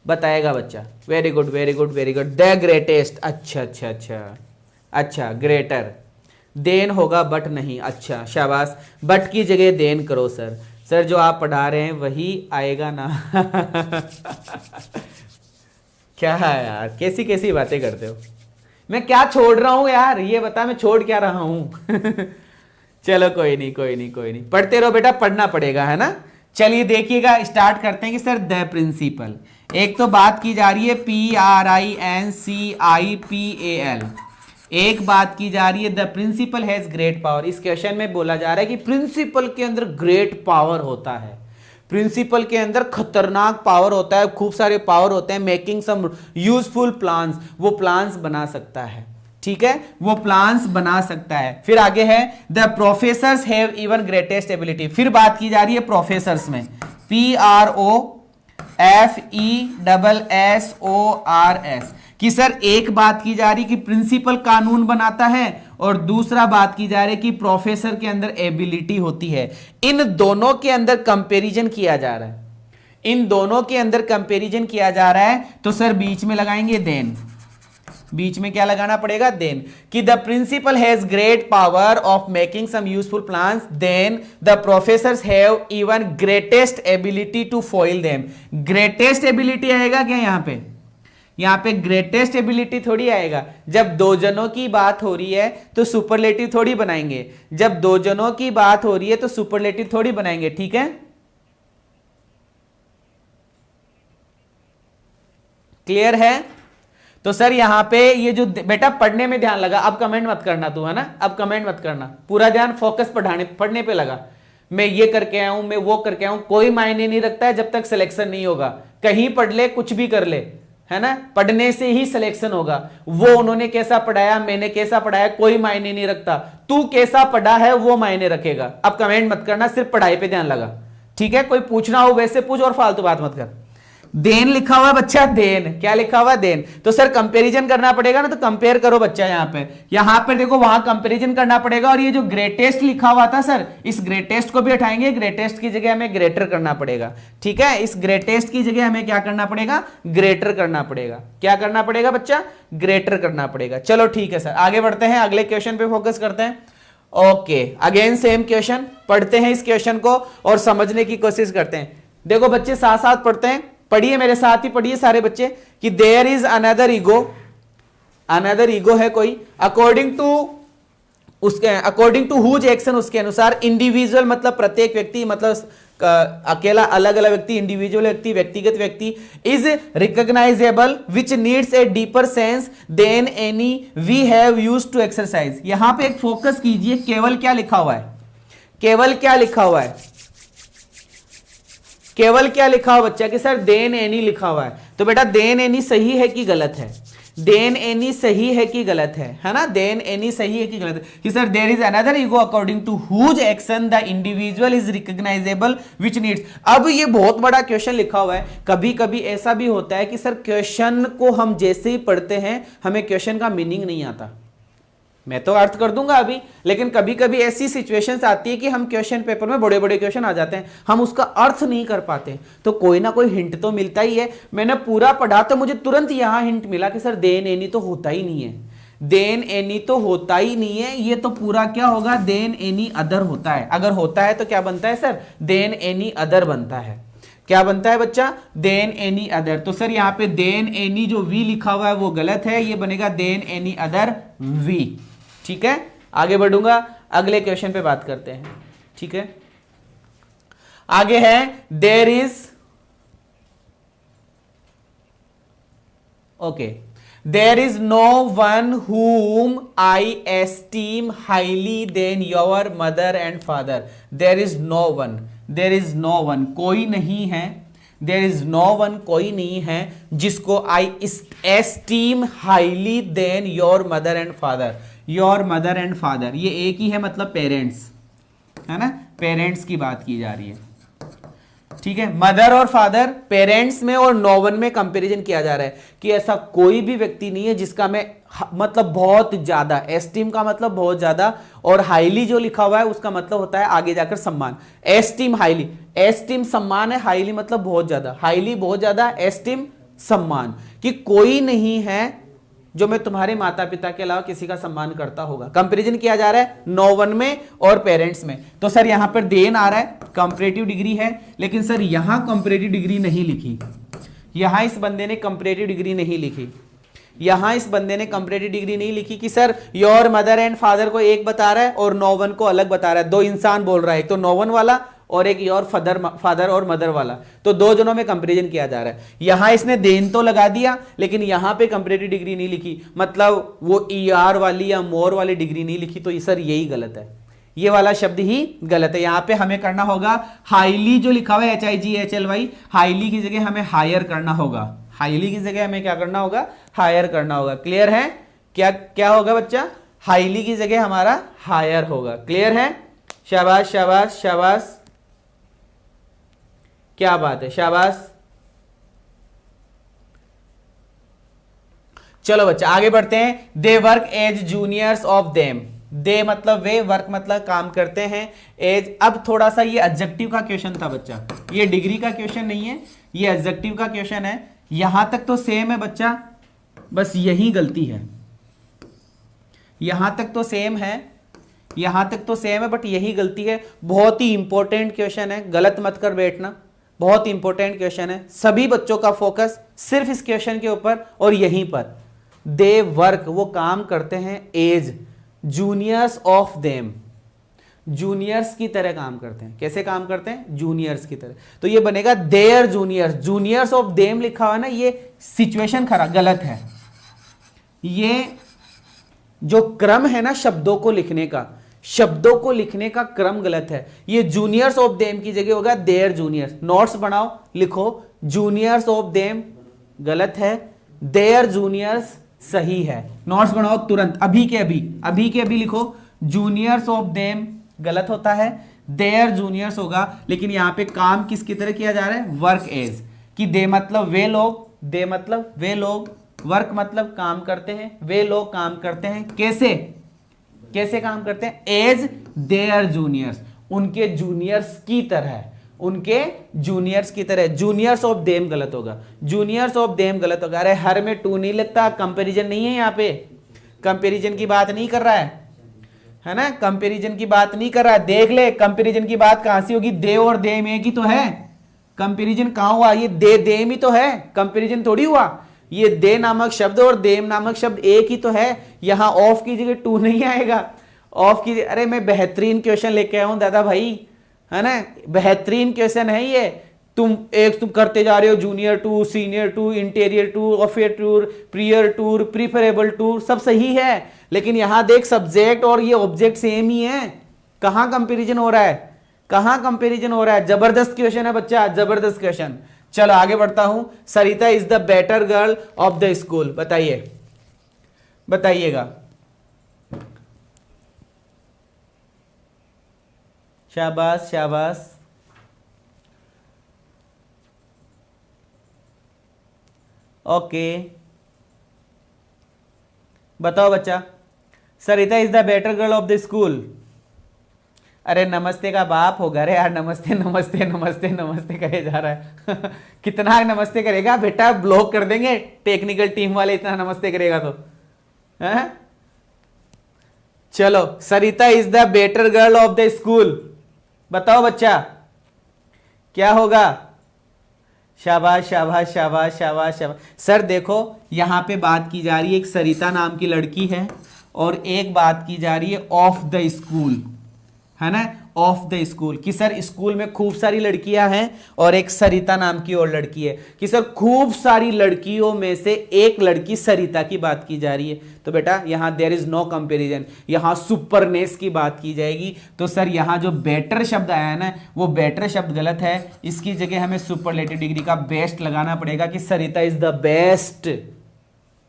बताएगा बच्चा। Very good very good very good. The greatest, अच्छा अच्छा अच्छा अच्छा, ग्रेटर देन होगा बट नहीं, अच्छा शाबाश, बट की जगह देन करो सर। सर जो आप पढ़ा रहे हैं वही आएगा ना। क्या है यार, कैसी कैसी बातें करते हो। मैं क्या छोड़ रहा हूं यार, ये बता, मैं छोड़ क्या रहा हूं। चलो कोई नहीं कोई नहीं कोई नहीं, पढ़ते रहो बेटा, पढ़ना पड़ेगा, है ना। चलिए देखिएगा, स्टार्ट करते हैं कि सर द प्रिंसिपल, एक तो बात की जा रही है PRINCIPAL, एक बात की जा रही है the principal has great power. इस क्वेश्चन में बोला जा रहा है कि प्रिंसिपल के अंदर ग्रेट पावर होता है, प्रिंसिपल के अंदर खतरनाक पावर होता है, खूब सारे पावर होते हैं, मेकिंग सम यूजफुल प्लान्स, वो प्लान्स बना सकता है, ठीक है, वो प्लान्स बना सकता है। फिर आगे है the professors have even greatest ability. फिर बात की जा रही है प्रोफेसर्स में, PROFESSORS, कि सर एक बात की जा रही कि प्रिंसिपल कानून बनाता है और दूसरा बात की जा रही कि प्रोफेसर के अंदर एबिलिटी होती है। इन दोनों के अंदर कंपैरिजन किया जा रहा है, इन दोनों के अंदर कंपैरिजन किया जा रहा है। तो सर बीच में लगाएंगे देन, बीच में क्या लगाना पड़ेगा? देन, कि the principal has great power of making some useful plans than the professors have even greatest ability to foil them. Greatest ability आएगा क्या यहां पे? यहां पे ग्रेटेस्ट एबिलिटी थोड़ी आएगा। जब दो जनों की बात हो रही है तो सुपरलेटिव थोड़ी बनाएंगे, जब दो जनों की बात हो रही है तो सुपरलेटिव थोड़ी बनाएंगे, ठीक है। क्लियर है? तो सर यहां पे ये जो बेटा पढ़ने में ध्यान लगा, अब कमेंट मत करना तू, है ना, अब कमेंट मत करना, पूरा ध्यान फोकस पढ़ने पे लगा। मैं ये करके आया हूं, मैं वो करके आया हूं, कोई मायने नहीं रखता है जब तक सिलेक्शन नहीं होगा। कहीं पढ़ ले, कुछ भी कर ले, है ना, पढ़ने से ही सिलेक्शन होगा। वो उन्होंने कैसा पढ़ाया, मैंने कैसा पढ़ाया, कोई मायने नहीं रखता, तू कैसा पढ़ा है वो मायने रखेगा। अब कमेंट मत करना, सिर्फ पढ़ाई पे ध्यान लगा, ठीक है। कोई पूछना हो वैसे पूछ और फालतू बात मत कर। देन लिखा हुआ है बच्चा, देन, क्या लिखा हुआ है? देन। तो सर कंपैरिजन करना पड़ेगा ना, तो कंपेयर करो बच्चा। यहां पे देखो, वहां कंपैरिजन करना पड़ेगा। और ये जो ग्रेटेस्ट लिखा हुआ था सर, इस ग्रेटेस्ट को भी हटाएंगे, ग्रेटेस्ट की जगह हमें ग्रेटर करना पड़ेगा, ठीक है। इस ग्रेटेस्ट की जगह हमें क्या करना पड़ेगा? ग्रेटर करना पड़ेगा। क्या करना पड़ेगा बच्चा? ग्रेटर करना पड़ेगा। चलो ठीक है सर, आगे बढ़ते हैं, अगले क्वेश्चन पे फोकस करते हैं। ओके, अगेन सेम क्वेश्चन, पढ़ते हैं इस क्वेश्चन को और समझने की कोशिश करते हैं। देखो बच्चे साथ साथ पढ़ते हैं, पढ़िए मेरे साथ ही पढ़िए सारे बच्चे, कि there is another ego, another ego है कोई, अकॉर्डिंग टू हुज एक्शन, उसके अनुसार इंडिविजुअल मतलब प्रत्येक व्यक्ति, मतलब अकेला अलग अलग व्यक्ति, इंडिविजुअल व्यक्ति, व्यक्तिगत व्यक्ति, is recognizable which needs a deeper sense than any we have used to exercise. यहां पे एक फोकस कीजिए, केवल क्या लिखा हुआ है? केवल क्या लिखा हुआ है? केवल क्या लिखा हुआ बच्चा? कि सर देन एनी लिखा हुआ है। तो बेटा देन एनी सही है कि गलत है? देन एनी सही है कि गलत है ना? देन एनी सही है कि गलत है? कि sir there is another ego according to whose action the individual is recognizable which needs. अब ये बहुत बड़ा क्वेश्चन लिखा हुआ है। कभी कभी ऐसा भी होता है कि सर क्वेश्चन को हम जैसे ही पढ़ते हैं हमें क्वेश्चन का मीनिंग नहीं आता। मैं तो अर्थ कर दूंगा अभी, लेकिन कभी कभी ऐसी सिचुएशंस आती है कि हम क्वेश्चन पेपर में बड़े बड़े क्वेश्चन आ जाते हैं, हम उसका अर्थ नहीं कर पाते, तो कोई ना कोई हिंट तो मिलता ही है। मैंने पूरा पढ़ा तो मुझे तुरंत यहां हिंट मिला कि सर देन एनी तो होता ही नहीं है, देन एनी तो होता ही नहीं है, ये तो पूरा क्या होगा? देन एनी अदर होता है। अगर होता है तो क्या बनता है सर? देन एनी अदर बनता है। क्या बनता है बच्चा? Than any other. तो सर यहाँ पे देन एनी जो वी लिखा हुआ है वो गलत है, ये बनेगा देन एनी अदर वी, ठीक है। आगे बढ़ूंगा, अगले क्वेश्चन पे बात करते हैं, ठीक है। आगे है there is okay, there is no one whom I esteem highly than your mother and father. There is no one, there is no one, कोई नहीं है, there is no one, कोई नहीं है जिसको I esteem highly than your mother and father. Your mother and father ये एक ही है, मतलब पेरेंट्स है ना, पेरेंट्स की बात की जा रही है, ठीक है। मदर और फादर पेरेंट्स में और नो वन में कंपैरिजन किया जा रहा है कि ऐसा कोई भी व्यक्ति नहीं है जिसका मैं मतलब बहुत ज्यादा, एस्टीम का मतलब बहुत ज्यादा, और हाईली जो लिखा हुआ है उसका मतलब होता है आगे जाकर सम्मान। एस्टीम हाईली, एस्टीम सम्मान है, हाईली मतलब बहुत ज्यादा, हाईली बहुत ज्यादा, एस्टीम सम्मान, कि कोई नहीं है जो मैं तुम्हारे माता पिता के अलावा किसी का सम्मान करता होगा। कंपैरिजन किया जा रहा है नो वन में और पेरेंट्स में। तो सर यहां पर देन आ रहा है, कंपैरेटिव डिग्री है, लेकिन सर यहां कंपैरेटिव डिग्री नहीं लिखी, यहां इस बंदे ने कंपैरेटिव डिग्री नहीं लिखी, यहां इस बंदे ने कंपैरेटिव डिग्री नहीं लिखी कि sir your mother and father को एक बता रहा है और नो वन को अलग बता रहा है। दो इंसान बोल रहा है, एक तो नो वन वाला और एक योर फादर और मदर वाला, तो दो जनों में कंपैरिजन किया जा रहा है। यहां इसने देन तो लगा दिया, लेकिन यहां पे कंपैरेटिव डिग्री नहीं लिखी, मतलब वो ईआर वाली या मोर वाली डिग्री नहीं लिखी, तो ये सर यही गलत है, ये वाला शब्द ही गलत है। यहां पे हमें करना होगा हाईली, जो लिखा हुआ है HIGHLY, हाईली की जगह हमें हायर करना होगा, हाईली की जगह हमें क्या करना होगा, हायर करना होगा। क्लियर है? क्या क्या होगा बच्चा, हाईली की जगह हमारा हायर होगा। क्लियर है? शाबाश शाबाश शाबाश, क्या बात है, शाबाश। चलो बच्चा आगे बढ़ते हैं। They work as juniors of them, they मतलब वे, वर्क मतलब काम करते हैं, एज, अब थोड़ा सा ये एडजेक्टिव का क्वेश्चन था बच्चा, ये डिग्री का क्वेश्चन नहीं है, ये एडजेक्टिव का क्वेश्चन है। यहां तक तो सेम है बच्चा, बस यही गलती है, यहां तक तो सेम है, यहां तक तो सेम है, बट यही गलती है। बहुत ही इंपॉर्टेंट क्वेश्चन है, गलत मत कर बैठना, बहुत इंपॉर्टेंट क्वेश्चन है, सभी बच्चों का फोकस सिर्फ इस क्वेश्चन के ऊपर और यहीं पर। दे वर्क, वो काम करते हैं, as juniors of them, juniors की तरह काम करते हैं। कैसे काम करते हैं? जूनियर्स की तरह। तो ये बनेगा their juniors, juniors of them लिखा हुआ है ना, ये सिचुएशन खराब, गलत है। ये जो क्रम है ना शब्दों को लिखने का, शब्दों को लिखने का क्रम गलत है। ये जूनियर्स ऑफ देम की जगह होगा देयर जूनियर्स। नोट्स बनाओ, लिखो जूनियर्स ऑफ देम गलत है, देयर जूनियर्स सही है। नोट्स बनाओ तुरंत, अभी के अभी, अभी के अभी लिखो, जूनियर्स ऑफ देम गलत होता है, देयर जूनियर्स होगा। लेकिन यहां पे काम किसकी तरह किया जा रहा है? वर्क एज, कि दे मतलब वे लोग, दे मतलब वे लोग, वर्क मतलब काम करते हैं, वे लोग काम करते हैं। कैसे कैसे काम करते हैं? एज देयर जूनियर्स, उनके जूनियर्स की तरह, उनके जूनियर्स की तरह। जूनियर्स ऑफ देम गलत होगा, जूनियर्स ऑफ देम गलत होगा। अरे हर में टू नहीं लगता, कंपैरिजन नहीं है यहाँ पे, कंपैरिजन की बात नहीं कर रहा है ना, कंपैरिजन की बात नहीं कर रहा है। देख ले कंपैरिजन की बात कहां से होगी, दे और देम एक ही तो है, कंपैरिजन कहां हुआ? ये दे देम ही तो है, कंपैरिजन थोड़ी हुआ। ये दे नामक शब्द और देम नामक शब्द एक ही तो है, यहां ऑफ की जगह टू नहीं आएगा, ऑफ की। अरे मैं बेहतरीन क्वेश्चन लेके आया हूं दादा भाई, है ना, बेहतरीन क्वेश्चन है ये। तुम करते जा रहे हो junior tour, senior tour, interior tour, off air tour, prior tour, preferable tour, सब सही है, लेकिन यहां देख सब्जेक्ट और ये ऑब्जेक्ट सेम ही है। कहां कंपैरिजन हो रहा है, कहां कंपैरिजन हो रहा है? जबरदस्त क्वेश्चन है बच्चा, जबरदस्त क्वेश्चन। चलो आगे बढ़ता हूं। Sarita is the better girl of the school, बताइए, बताइएगा। शाबाश शाबाश, ओके बताओ बच्चा। Sarita is the better girl of the school. अरे नमस्ते का बाप होगा रे यार, नमस्ते नमस्ते नमस्ते नमस्ते करे जा रहा है कितना नमस्ते करेगा बेटा, ब्लॉक कर देंगे टेक्निकल टीम वाले, इतना नमस्ते करेगा तो है? चलो, Sarita is the better girl of the school, बताओ बच्चा क्या होगा? शाबाश शाबाश शाबाश शाबाश शाबाश। सर देखो यहां पे बात की जा रही है, एक सरिता नाम की लड़की है और एक बात की जा रही है ऑफ द स्कूल, है ना, ऑफ द स्कूल, कि सर स्कूल में खूब सारी लड़कियां हैं और एक सरिता नाम की और लड़की है, कि सर खूब सारी लड़कियों में से एक लड़की सरिता की बात की जा रही है। तो बेटा यहां देयर इज नो कंपैरिजन, यहां सुपरनेस की बात की जाएगी। तो सर यहां जो बेटर शब्द आया है ना, वो बेटर शब्द गलत है, इसकी जगह हमें सुपरलेटिव डिग्री का बेस्ट लगाना पड़ेगा कि सरिता इज द बेस्ट।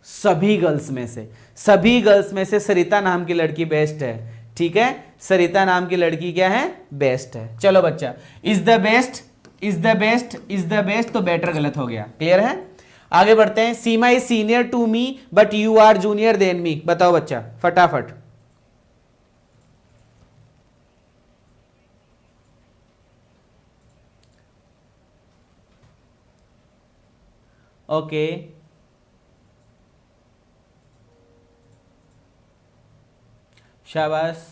सभी गर्ल्स में से, सभी गर्ल्स में से सरिता नाम की लड़की बेस्ट है। ठीक है, सरिता नाम की लड़की क्या है, बेस्ट है। चलो बच्चा, is the best, is the best, is the best, तो बेटर गलत हो गया। क्लियर है, आगे बढ़ते हैं। Seema is senior to me but you are junior then me. बताओ बच्चा फटाफट। ओके, शाबाश।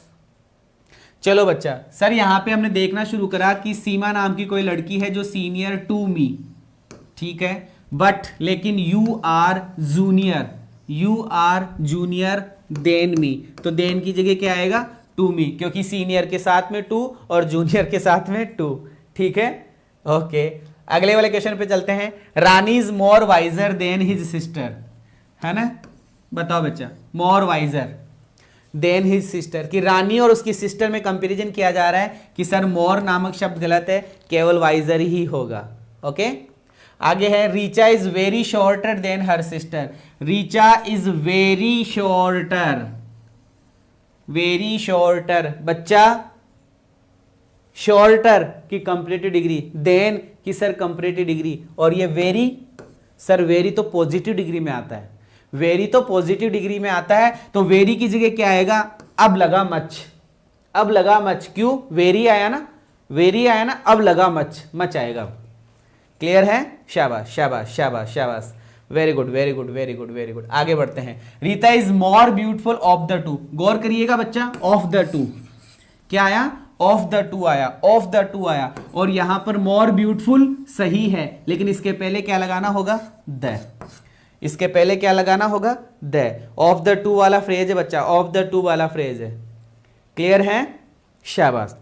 चलो बच्चा, सर यहां पे हमने देखना शुरू करा कि सीमा नाम की कोई लड़की है जो सीनियर टू मी, ठीक है, बट लेकिन you are junior, you are junior then me. तो देन की जगह क्या आएगा, टू मी, क्योंकि सीनियर के साथ में टू और जूनियर के साथ में टू। ठीक है, ओके। अगले वाले क्वेश्चन पे चलते हैं। Rani is more wiser then his sister, है ना। बताओ बच्चा, more wiser then his sister, कि रानी और उसकी सिस्टर में कंपैरिजन किया जा रहा है कि सर मोर नामक शब्द गलत है, केवल वाइजर ही होगा। ओके, आगे है Richa is very shorter than her sister. Richa is very shorter, very shorter. बच्चा शॉर्टर की कंपैरेटिव डिग्री, देन की सर कंपैरेटिव डिग्री, और ये वेरी, सर वेरी तो पॉजिटिव डिग्री में आता है, वेरी तो पॉजिटिव डिग्री में आता है। तो वेरी की जगह क्या आएगा, अब लगा मच, अब लगा मच। क्यों, वेरी आया ना, वेरी आया ना, अब लगा मच, मच आएगा। क्लियर है, शाबाश शाबाश शाबाश शाबाश, very good very good very good very good. आगे बढ़ते हैं। Rita is more beautiful of the two. गौर करिएगा बच्चा, ऑफ द टू क्या आया, ऑफ द टू आया, ऑफ द टू आया, और यहां पर मोर ब्यूटीफुल सही है, लेकिन इसके पहले क्या लगाना होगा, द। इसके पहले क्या लगाना होगा, द। ऑफ द टू वाला फ्रेज है बच्चा, ऑफ द टू वाला फ्रेज है। क्लियर है, शाबाश।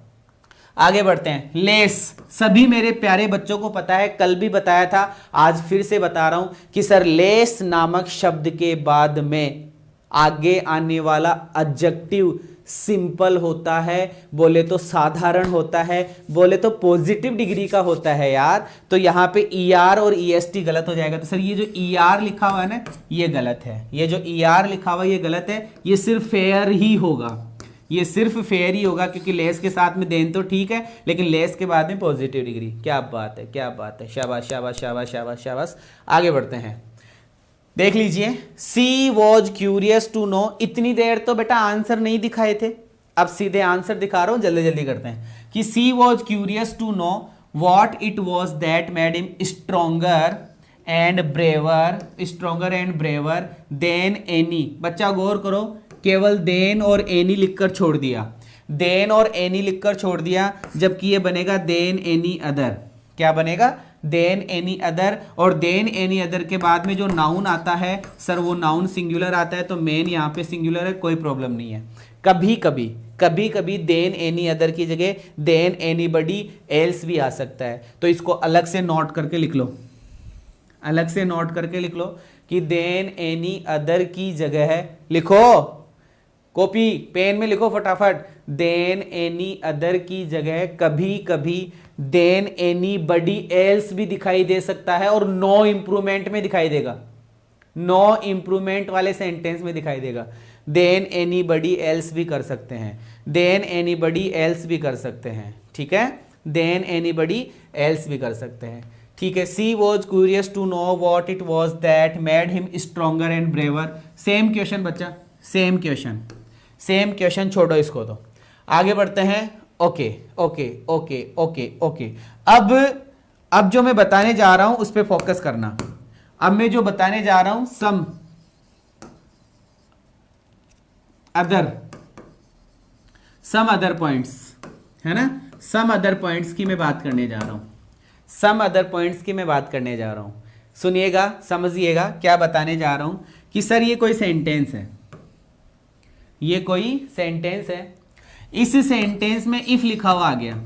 आगे बढ़ते हैं। लेस, सभी मेरे प्यारे बच्चों को पता है, कल भी बताया था, आज फिर से बता रहा हूं कि सर लेस नामक शब्द के बाद में आगे आने वाला एडजेक्टिव सिंपल होता है, बोले तो साधारण होता है, बोले तो पॉजिटिव डिग्री का होता है यार। तो यहां पे ER और EST गलत हो जाएगा। तो सर ये जो ER लिखा हुआ है ना, ये गलत है, ये जो ER लिखा हुआ है ये गलत है, ये सिर्फ फेयर ही होगा, ये सिर्फ फेयर ही होगा, क्योंकि लेस के साथ में देन तो ठीक है, लेकिन लेस के बाद में पॉजिटिव डिग्री। क्या बात है, क्या बात है, शाबाश शाबाश शाबाश शाबाश शाबाश। आगे बढ़ते हैं, देख लीजिए। सी वॉज क्यूरियस टू नो। इतनी देर तो बेटा आंसर नहीं दिखाए थे, अब सीधे आंसर दिखा रहा हूं, जल्दी जल्दी करते हैं। कि she was curious to know what it was that made him stronger and braver, stronger and braver than any. बच्चा गौर करो, केवल देन और एनी लिखकर छोड़ दिया, देन और एनी लिखकर छोड़ दिया, जबकि ये बनेगा देन एनी अदर। क्या बनेगा, देन एनी अदर। और देन एनी अदर के बाद में जो नाउन आता है सर, वो नाउन सिंगुलर आता है, तो मेन यहाँ पे सिंगुलर है, कोई प्रॉब्लम नहीं है। कभी कभी कभी कभी देन एनी अदर की जगह देन एनीबडी एल्स भी आ सकता है, तो इसको अलग से नोट करके लिख लो, अलग से नोट करके लिख लो कि देन एनी अदर की जगह है, लिखो कॉपी पेन में लिखो फटाफट, देन एनी अदर की जगह कभी कभी देन एनी बडी एल्स भी दिखाई दे सकता है, और नो इंप्रूवमेंट में दिखाई देगा, नो इंप्रूवमेंट वाले सेंटेंस में दिखाई देगा। देन एनी बडी एल्स भी कर सकते हैं, देन एनी बडी एल्स भी कर सकते हैं, ठीक है, देन एनी बडी एल्स भी कर सकते हैं, ठीक है। She was curious to know what it was that made him stronger and braver. Same question बच्चा, सेम क्वेश्चन, सेम क्वेश्चन, छोड़ो इसको तो आगे बढ़ते हैं। Okay okay okay okay okay. अब जो मैं बताने जा रहा हूं उस पर फोकस करना। अब मैं जो बताने जा रहा हूं सम अदर पॉइंट्स, है ना, सम अदर पॉइंट्स की मैं बात करने जा रहा हूं, सम अदर पॉइंट्स की मैं बात करने जा रहा हूं। सुनिएगा, समझिएगा क्या बताने जा रहा हूं कि सर ये कोई सेंटेंस है, ये कोई सेंटेंस है, इस सेंटेंस में इफ लिखा हुआ आ गया,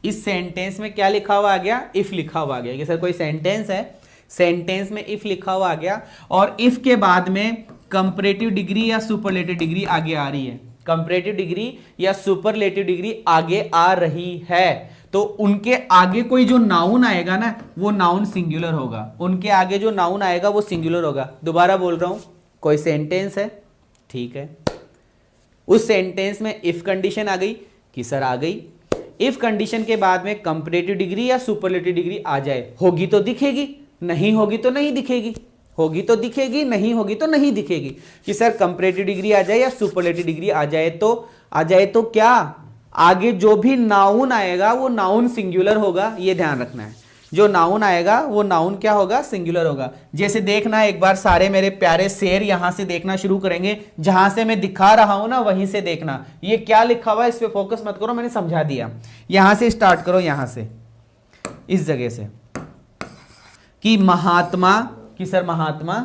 इस सेंटेंस में क्या लिखा हुआ आ गया, इफ लिखा हुआ आ गया कि सर कोई सेंटेंस है, सेंटेंस में इफ लिखा हुआ आ गया और इफ के बाद में कंपैरेटिव डिग्री या सुपरलेटिव डिग्री आगे आ रही है, कंपैरेटिव डिग्री या सुपरलेटिव डिग्री आगे आ रही है, तो उनके आगे कोई जो नाउन आएगा ना वो नाउन सिंगुलर होगा, उनके आगे जो नाउन आएगा वो सिंगुलर होगा। दोबारा बोल रहा हूं, कोई सेंटेंस है, ठीक है, उस सेंटेंस में इफ कंडीशन आ गई कि सर आ गई, इफ कंडीशन के बाद में कंपैरेटिव डिग्री या सुपरलेटिव डिग्री आ जाए, होगी तो दिखेगी, नहीं होगी तो नहीं दिखेगी, होगी तो दिखेगी, नहीं होगी तो नहीं दिखेगी, कि सर कंपैरेटिव डिग्री आ जाए या सुपरलेटिव डिग्री आ जाए तो क्या आगे जो भी नाउन आएगा वो नाउन सिंगुलर होगा, ये ध्यान रखना है, जो नाउन आएगा वो नाउन क्या होगा, सिंगुलर होगा। जैसे देखना एक बार सारे मेरे प्यारे शेर यहां से देखना शुरू करेंगे, जहां से मैं दिखा रहा हूं ना वहीं से देखना, ये क्या लिखा हुआ है इस पे फोकस मत करो, मैंने समझा दिया। यहां से स्टार्ट करो, यहां से इस जगह से कि महात्मा, कि सर महात्मा,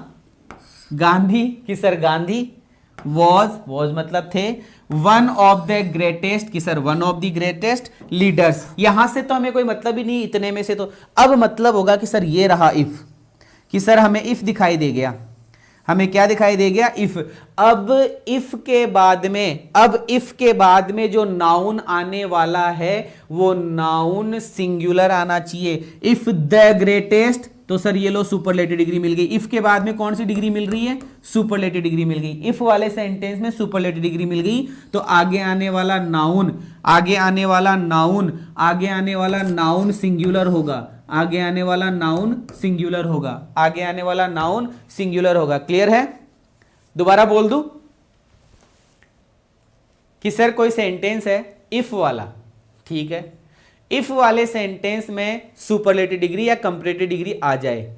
गांधी, कि सर गांधी, वॉज मतलब थे, वन ऑफ द ग्रेटेस्ट, कि sir one of the greatest leaders. यहां से तो हमें कोई मतलब ही नहीं, इतने में से तो अब मतलब होगा कि सर ये रहा इफ, कि सर हमें इफ दिखाई दे गया, हमें क्या दिखाई दे गया, इफ। अब इफ के बाद में, अब इफ के बाद में जो नाउन आने वाला है वो नाउन सिंगुलर आना चाहिए। इफ द ग्रेटेस्ट, तो सर ये लो सुपरलेटिव डिग्री मिल गई। इफ के बाद में कौन सी डिग्री मिल रही है, सुपरलेटिव डिग्री मिल गई। इफ वाले सेंटेंस में सुपरलेटिव डिग्री मिल गई तो आगे आने वाला नाउन, आगे आने वाला नाउन, आगे आने वाला नाउन सिंगुलर होगा, आगे आने वाला नाउन सिंगुलर होगा, आगे आने वाला नाउन सिंगुलर होगा। क्लियर है? दोबारा बोल दूं कि सर कोई सेंटेंस है इफ वाला, ठीक है, इफ वाले सेंटेंस में सुपरलेटिव डिग्री या कंपैरेटिव डिग्री आ जाए,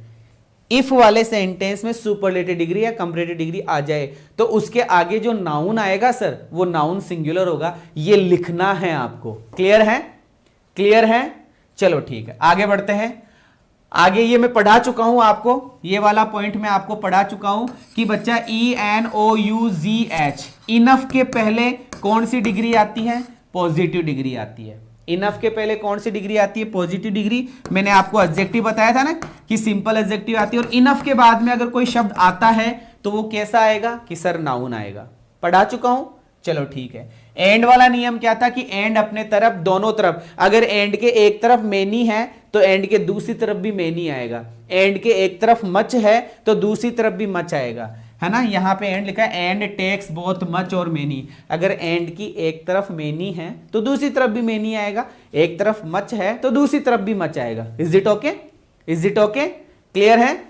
इफ वाले सेंटेंस में सुपरलेटिव डिग्री या कंपैरेटिव डिग्री आ जाए तो उसके आगे जो नाउन आएगा सर वो नाउन सिंगुलर होगा, ये लिखना है आपको। क्लियर है? क्लियर है? चलो ठीक है, आगे बढ़ते हैं। आगे ये मैं पढ़ा चुका हूं आपको, ये वाला पॉइंट मैं आपको पढ़ा चुका हूं कि बच्चा ENOUGH, इनफ के पहले कौन सी डिग्री आती है, पॉजिटिव डिग्री आती है। इनफ के पहले कौन सी डिग्री आती है, पॉजिटिव डिग्री। मैंने आपको एडजेक्टिव बताया था ना कि सिंपल एडजेक्टिव आती है, और इनफ के बाद में अगर कोई शब्द आता है तो वो कैसा आएगा कि सर नाउन आएगा। पढ़ा चुका हूं, चलो ठीक है। एंड वाला नियम क्या था कि एंड अपने तरफ, दोनों तरफ, अगर एंड के एक तरफ मेनी है तो एंड के दूसरी तरफ भी मेनी आएगा, एंड के एक तरफ मच है तो दूसरी तरफ भी मच आएगा, है ना। यहां पे एंड लिखा है एंड टेक्स बोथ मच और मेनी, अगर एंड की एक तरफ मेनी है तो दूसरी तरफ भी मेनी आएगा, एक तरफ मच है तो दूसरी तरफ भी मच आएगा। Is it okay? Is it okay? Clear है?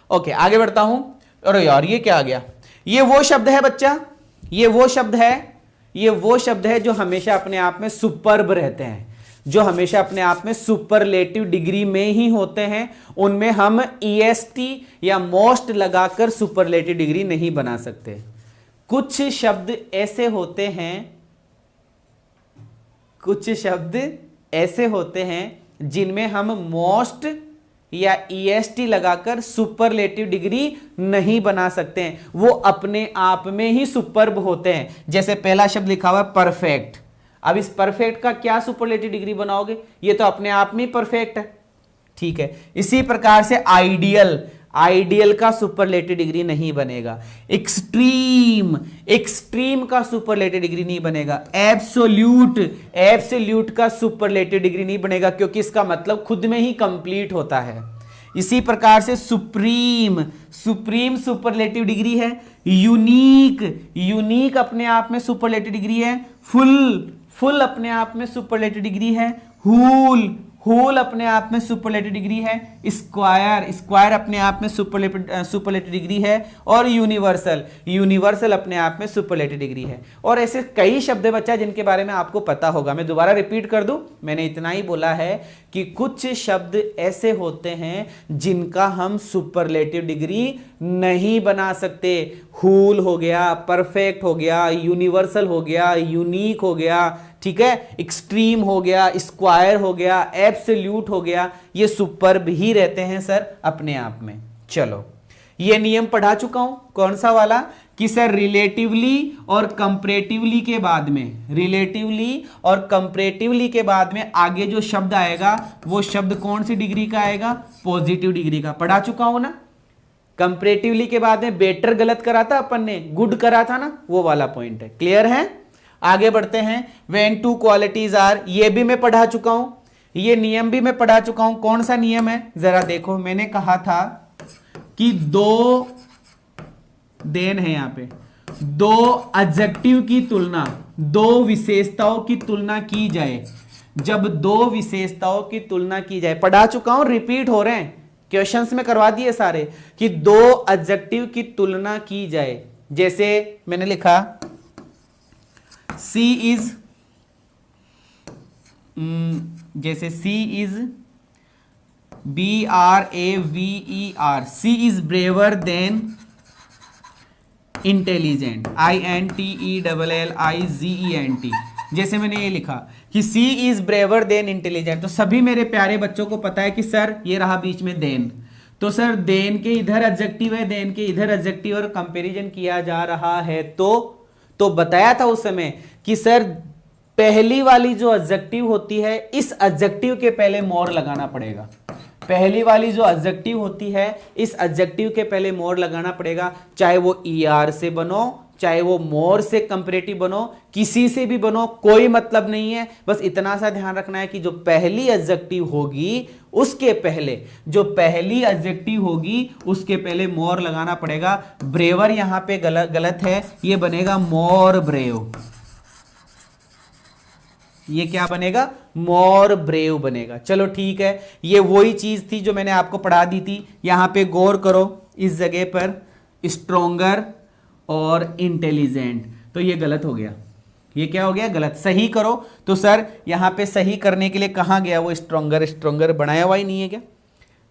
ओके, आगे बढ़ता हूं। अरे यार ये क्या आ गया, ये वो शब्द है बच्चा, ये वो शब्द है, ये वो शब्द है जो हमेशा अपने आप में सुपर्ब रहते हैं, जो हमेशा अपने आप में सुपरलेटिव डिग्री में ही होते हैं। उनमें हम EST या मोस्ट लगाकर सुपरलेटिव डिग्री नहीं बना सकते। कुछ शब्द ऐसे होते हैं, कुछ शब्द ऐसे होते हैं जिनमें हम मोस्ट या EST लगाकर सुपरलेटिव डिग्री नहीं बना सकते हैं, वो अपने आप में ही सुपर्ब होते हैं। जैसे पहला शब्द लिखा हुआ है परफेक्ट, अब इस परफेक्ट का क्या सुपरलेटिव डिग्री बनाओगे, ये तो अपने आप में परफेक्ट है, ठीक है। इसी प्रकार से आइडियल, आइडियल का सुपरलेटिव डिग्री नहीं बनेगा। एक्सट्रीम, एक्सट्रीम का सुपरलेटिव डिग्री नहीं बनेगा। एब्सोल्यूट, एब्सोल्यूट का सुपरलेटिव डिग्री नहीं बनेगा, क्योंकि इसका मतलब खुद में ही कंप्लीट होता है। इसी प्रकार से सुप्रीम, सुप्रीम सुपरलेटिव डिग्री है। यूनिक, यूनिक अपने आप में सुपरलेटिव डिग्री है। फुल, फुल अपने आप में सुपरलेटिव डिग्री है। होल, होल अपने आप में सुपरलेटिव डिग्री है। स्क्वायर, स्क्वायर अपने आप में सुपरलेटिव डिग्री है। और यूनिवर्सल, यूनिवर्सल अपने आप में सुपरलेटिव डिग्री है। और ऐसे कई शब्द है बच्चा जिनके बारे में आपको पता होगा। मैं दोबारा रिपीट कर दूं, मैंने इतना ही बोला है कि कुछ शब्द ऐसे होते हैं जिनका हम सुपरलेटिव डिग्री नहीं बना सकते। होल हो गया, परफेक्ट हो गया, यूनिवर्सल हो गया, यूनिक हो गया, ठीक है, एक्सट्रीम हो गया, स्क्वायर हो गया, एब्सोल्यूट हो गया, ये सुपर्ब ही रहते हैं सर अपने आप में। चलो, ये नियम पढ़ा चुका हूं, कौन सा वाला कि सर रिलेटिवली और कंपैरेटिवली के बाद में, रिलेटिवली और कंपैरेटिवली के बाद में आगे जो शब्द आएगा वो शब्द कौन सी डिग्री का आएगा? पॉजिटिव डिग्री का। पढ़ा चुका हूं ना, कंपैरेटिवली के बाद में बेटर गलत करा था अपन ने, गुड करा था ना, वो वाला पॉइंट है। क्लियर है? आगे बढ़ते हैं। व्हेन टू क्वालिटीज आर, ये भी मैं पढ़ा चुका हूं, ये नियम भी मैं पढ़ा चुका हूं। कौन सा नियम है जरा देखो, मैंने कहा था कि दो देन है यहां पे, दो एडजेक्टिव की तुलना, दो विशेषताओं की तुलना की जाए। जब दो विशेषताओं की तुलना की जाए, पढ़ा चुका हूं, रिपीट हो रहे हैं, क्वेश्चंस में करवा दिए सारे, कि दो एडजेक्टिव की तुलना की जाए। जैसे मैंने लिखा सी इज, जैसे she is BRAVER, she is braver than intelligent, INTELLIGENT। जैसे मैंने ये लिखा कि she is braver than intelligent, तो सभी मेरे प्यारे बच्चों को पता है कि सर ये रहा बीच में देन, तो सर देन के इधर एडजेक्टिव है, देन के इधर एडजेक्टिव, और कंपैरिजन किया जा रहा है। तो बताया था उस समय कि सर पहली वाली जो एडजेक्टिव होती है, इस एडजेक्टिव के पहले मोर लगाना पड़ेगा। पहली वाली जो एडजेक्टिव होती है, इस एडजेक्टिव के पहले मोर लगाना पड़ेगा, चाहे वो ER से बनो, चाहे वो मोर से कंपैरेटिव बनो, किसी से भी बनो, कोई मतलब नहीं है। बस इतना सा ध्यान रखना है कि जो पहली एडजेक्टिव होगी उसके पहले, जो पहली एडजेक्टिव होगी उसके पहले मोर लगाना पड़ेगा। ब्रेवर यहां पे गलत है, ये बनेगा मोर ब्रेव। ये क्या बनेगा? मोर ब्रेव बनेगा। चलो ठीक है, ये वही चीज थी जो मैंने आपको पढ़ा दी थी। यहां पे गौर करो इस जगह पर, स्ट्रोंगर और इंटेलिजेंट, तो ये गलत हो गया। ये क्या हो गया? गलत। सही करो। तो सर यहां पे सही करने के लिए कहां गया वो स्ट्रोंगर? स्ट्रोंगर बनाया हुआ ही नहीं है क्या?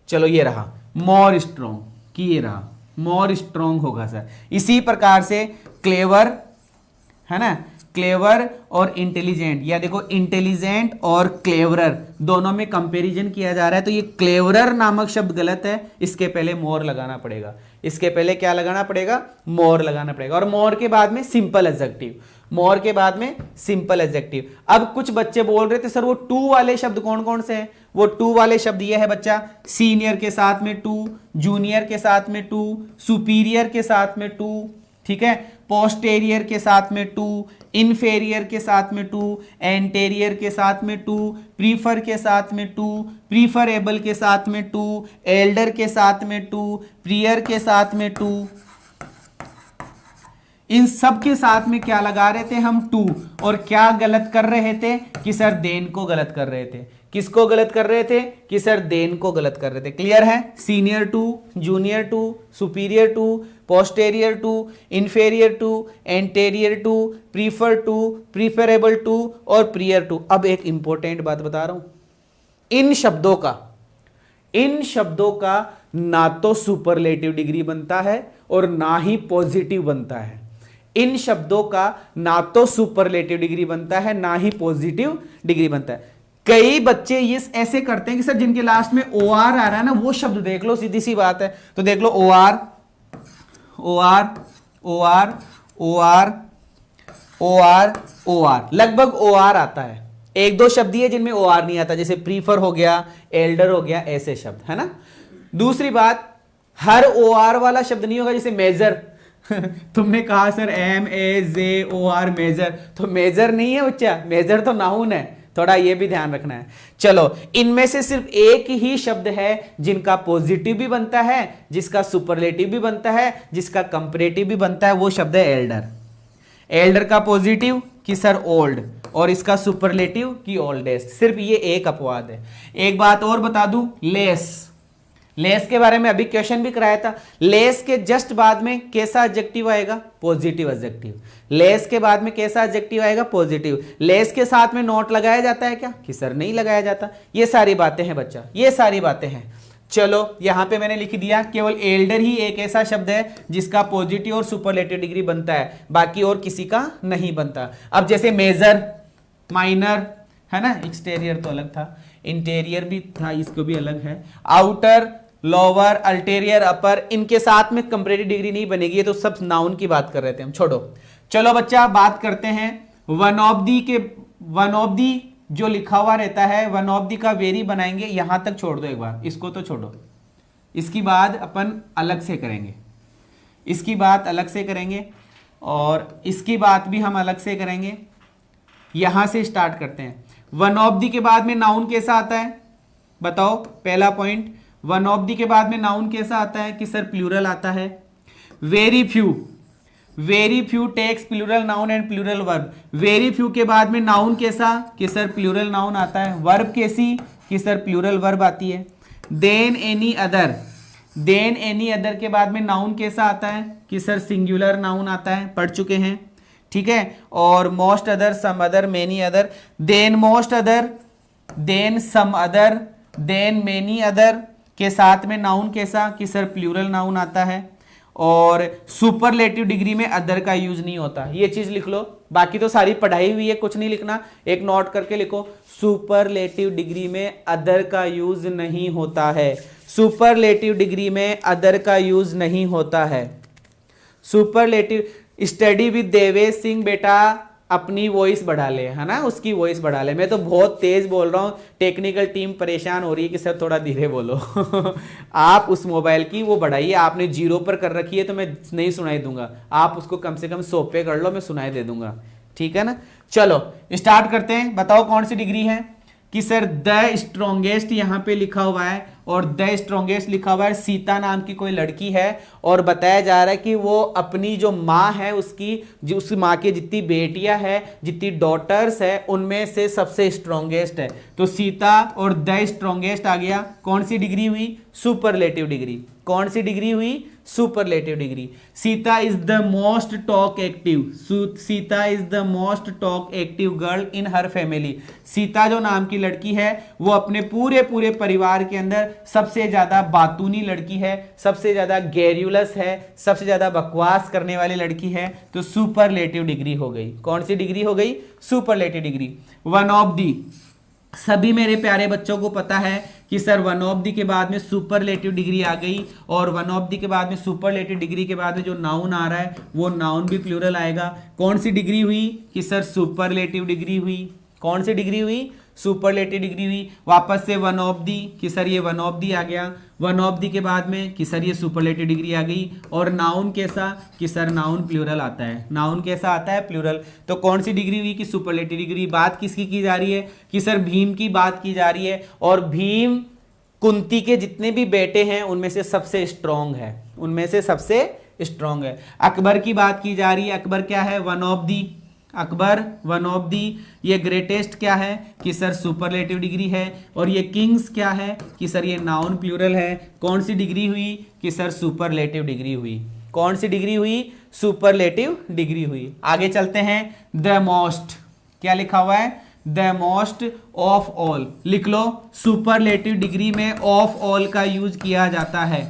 चलो ये रहा मोर स्ट्रोंग, कि ये रहा मोर स्ट्रोंग होगा सर। इसी प्रकार से क्लेवर है ना, क्लेवर और इंटेलिजेंट, या देखो इंटेलिजेंट और क्लेवरर दोनों में कंपैरिजन किया जा रहा है, तो ये क्लेवरर नामक शब्द गलत है, इसके पहले मोर लगाना पड़ेगा। इसके पहले क्या लगाना पड़ेगा? मोर लगाना पड़ेगा। और मोर के बाद में सिंपल एडजेक्टिव, मोर के बाद में सिंपल एडजेक्टिव। अब कुछ बच्चे बोल रहे थे सर वो टू वाले शब्द कौन कौन से हैं? वो टू वाले शब्द ये है बच्चा, सीनियर के साथ में टू, जूनियर के साथ में टू, सुपीरियर के साथ में टू, ठीक है, पोस्टेरियर के साथ में टू, इनफेरियर के साथ में टू, एंटेरियर के साथ में टू, प्रीफर के साथ में टू, प्रीफरेबल के साथ में टू, एल्डर के साथ में टू, प्रियर के साथ में टू। इन सब के साथ में क्या लगा रहे थे हम? टू। और क्या गलत कर रहे थे कि सर देन को गलत कर रहे थे। किसको गलत कर रहे थे? कि सर देन को गलत कर रहे थे। क्लियर है? Senior to, junior to, superior to, posterior to, inferior to, anterior to, prefer to, preferable to और प्रियर टू। अब एक इंपॉर्टेंट बात बता रहा हूं, इन शब्दों का ना तो सुपरलेटिव डिग्री बनता है और ना ही पॉजिटिव बनता है। इन शब्दों का ना तो सुपरलेटिव डिग्री बनता है, ना ही पॉजिटिव डिग्री बनता है। कई बच्चे ये ऐसे करते हैं कि सर जिनके लास्ट में OR आ रहा है ना, वो शब्द देख लो, सीधी सी बात है। तो देख लो OR, OR, OR, OR, OR, OR, लगभग OR आता है। एक दो शब्द है जिनमें OR नहीं आता, जैसे प्रीफर हो गया, एल्डर हो गया, ऐसे शब्द है ना। दूसरी बात, हर OR वाला शब्द नहीं होगा, जैसे मेजर तुमने कहा सर MEJOR मेजर, तो मेजर नहीं है बच्चा, मेजर तो नाउन है, थोड़ा ये भी ध्यान रखना है। चलो, इनमें से सिर्फ एक ही शब्द है जिनका पॉजिटिव भी बनता है, जिसका सुपरलेटिव भी बनता है, जिसका कंपैरेटिव भी बनता है, वो शब्द है एल्डर। एल्डर का पॉजिटिव कि सर ओल्ड, और इसका सुपरलेटिव कि ओल्डेस्ट। सिर्फ ये एक अपवाद है। एक बात और बता दूं, लेस, लेस के बारे में अभी क्वेश्चन भी कराया था। लेस के जस्ट बाद में कैसा एडजेक्टिव आएगा? Positive adjective. लेस के बाद में कैसा एडजेक्टिव आएगा? पॉजिटिव। लेस के साथ में नोट लगाया जाता है क्या? कि सर नहीं लगाया जाता। ये सारी बातें हैं बच्चा, ये सारी बातें हैं। चलो, यहां पे मैंने लिख दिया केवल एल्डर ही एक ऐसा शब्द है जिसका पॉजिटिव और सुपरलेटिव डिग्री बनता है, बाकी और किसी का नहीं बनता। अब जैसे मेजर, माइनर है ना, एक्सटीरियर तो अलग था, इंटीरियर भी था, इसको भी अलग है, आउटर, लोअर, अल्टेरियर, अपर, इनके साथ में कंपैरेटिव डिग्री नहीं बनेगी, ये तो सब नाउन की बात कर रहे थे हम, छोड़ो। चलो बच्चा बात करते हैं वन ऑफ दी जो लिखा हुआ रहता है, वन ऑफ दी का वेरी बनाएंगे, यहां तक छोड़ दो एक बार, इसको तो छोड़ो, इसकी बात अपन अलग से करेंगे, इसकी बात अलग से करेंगे और इसकी बात भी हम अलग से करेंगे। यहां से स्टार्ट करते हैं। वन ऑफ दी के बाद में नाउन कैसा आता है बताओ, पहला पॉइंट, वन ऑफ दी के बाद में नाउन कैसा आता है कि सर प्लूरल आता है। Very few takes plural noun and plural verb. Very few के बाद में नाउन कैसा कि सर प्लूरल नाउन आता है। वर्ब कैसी कि सर प्लूरल वर्ब आती है। देन एनी अदर के बाद में नाउन कैसा आता है कि सर सिंगुलर नाउन आता है, पढ़ चुके हैं, ठीक है। और most other, some other, many other. Than most other, than some other, than many other के साथ में नाउन कैसा कि सर प्लूरल नाउन आता है। और सुपरलेटिव डिग्री में अदर का यूज नहीं होता, ये चीज लिख लो, बाकी तो सारी पढ़ाई हुई है, कुछ नहीं लिखना, एक नोट करके लिखो, सुपरलेटिव डिग्री में अदर का यूज नहीं होता है। सुपरलेटिव डिग्री में अदर का यूज नहीं होता है। Superlative study with Devesh Singh बेटा अपनी वॉइस बढ़ा ले, है ना, उसकी वॉइस बढ़ा ले। मैं तो बहुत तेज बोल रहा हूँ, टेक्निकल टीम परेशान हो रही है कि सर थोड़ा धीरे बोलो। आप उस मोबाइल की वो बढ़ाइए, आपने 0 पर कर रखी है तो मैं नहीं सुनाई दूंगा, आप उसको कम से कम 100 पे कर लो, मैं सुनाई दे दूंगा, ठीक है ना। चलो स्टार्ट करते हैं, बताओ कौन सी डिग्री है कि सर द स्ट्रॉन्गेस्ट यहाँ पे लिखा हुआ है और द स्ट्रॉन्गेस्ट लिखा हुआ है। सीता नाम की कोई लड़की है और बताया जा रहा है कि वो अपनी जो माँ है उसकी, जो उस माँ की जितनी बेटियां है, जितनी डॉटर्स है, उनमें से सबसे स्ट्रॉन्गेस्ट है। तो सीता और द स्ट्रॉन्गेस्ट आ गया। कौन सी डिग्री हुई? Superlative degree. कौन सी डिग्री हुई? Superlative degree. Sita is the most talk active, Sita is the most talk active girl in her family. Sita जो नाम की लड़की है वो अपने पूरे परिवार के अंदर सबसे ज्यादा बातूनी लड़की है, सबसे ज्यादा गैर्यूलस है, सबसे ज्यादा बकवास करने वाली लड़की है। तो सुपरलेटिव डिग्री हो गई। कौन सी डिग्री हो गई? Superlative degree. One of the, सभी मेरे प्यारे बच्चों को पता है कि सर वन ऑफ दी के बाद में सुपरलेटिव डिग्री आ गई और वन ऑफ दी के बाद में सुपरलेटिव डिग्री के बाद में जो नाउन आ रहा है वो नाउन भी प्लूरल आएगा। कौन सी डिग्री हुई कि सर सुपरलेटिव डिग्री हुई। कौन सी डिग्री हुई? सुपरलेटिव डिग्री हुई। वापस से वन ऑफ दी कि सर ये वन ऑफ दी आ गया। वन ऑफ दी के बाद में कि सर ये सुपरलेटिव डिग्री आ गई। और नाउन कैसा कि सर नाउन प्लूरल आता है। नाउन कैसा आता है? प्लूरल। तो कौन सी डिग्री हुई कि सुपरलेटिव डिग्री। बात किसकी की जा रही है कि सर भीम की बात की जा रही है और भीम कुंती के जितने भी बेटे हैं उनमें से सबसे स्ट्रॉन्ग है, उनमें से सबसे स्ट्रॉन्ग है। अकबर की बात की जा रही है। अकबर क्या है? One of the. Akbar one of the. ये ग्रेटेस्ट क्या है कि सर सुपरलेटिव डिग्री है। और ये किंग्स क्या है कि सर ये नाउन प्लूरल है। कौन सी डिग्री हुई कि सर सुपरलेटिव डिग्री हुई। कौन सी डिग्री हुई? सुपरलेटिव डिग्री हुई। आगे चलते हैं। द मोस्ट, क्या लिखा हुआ है? द मोस्ट ऑफ ऑल लिख लो। सुपरलेटिव डिग्री में ऑफ ऑल का यूज किया जाता है।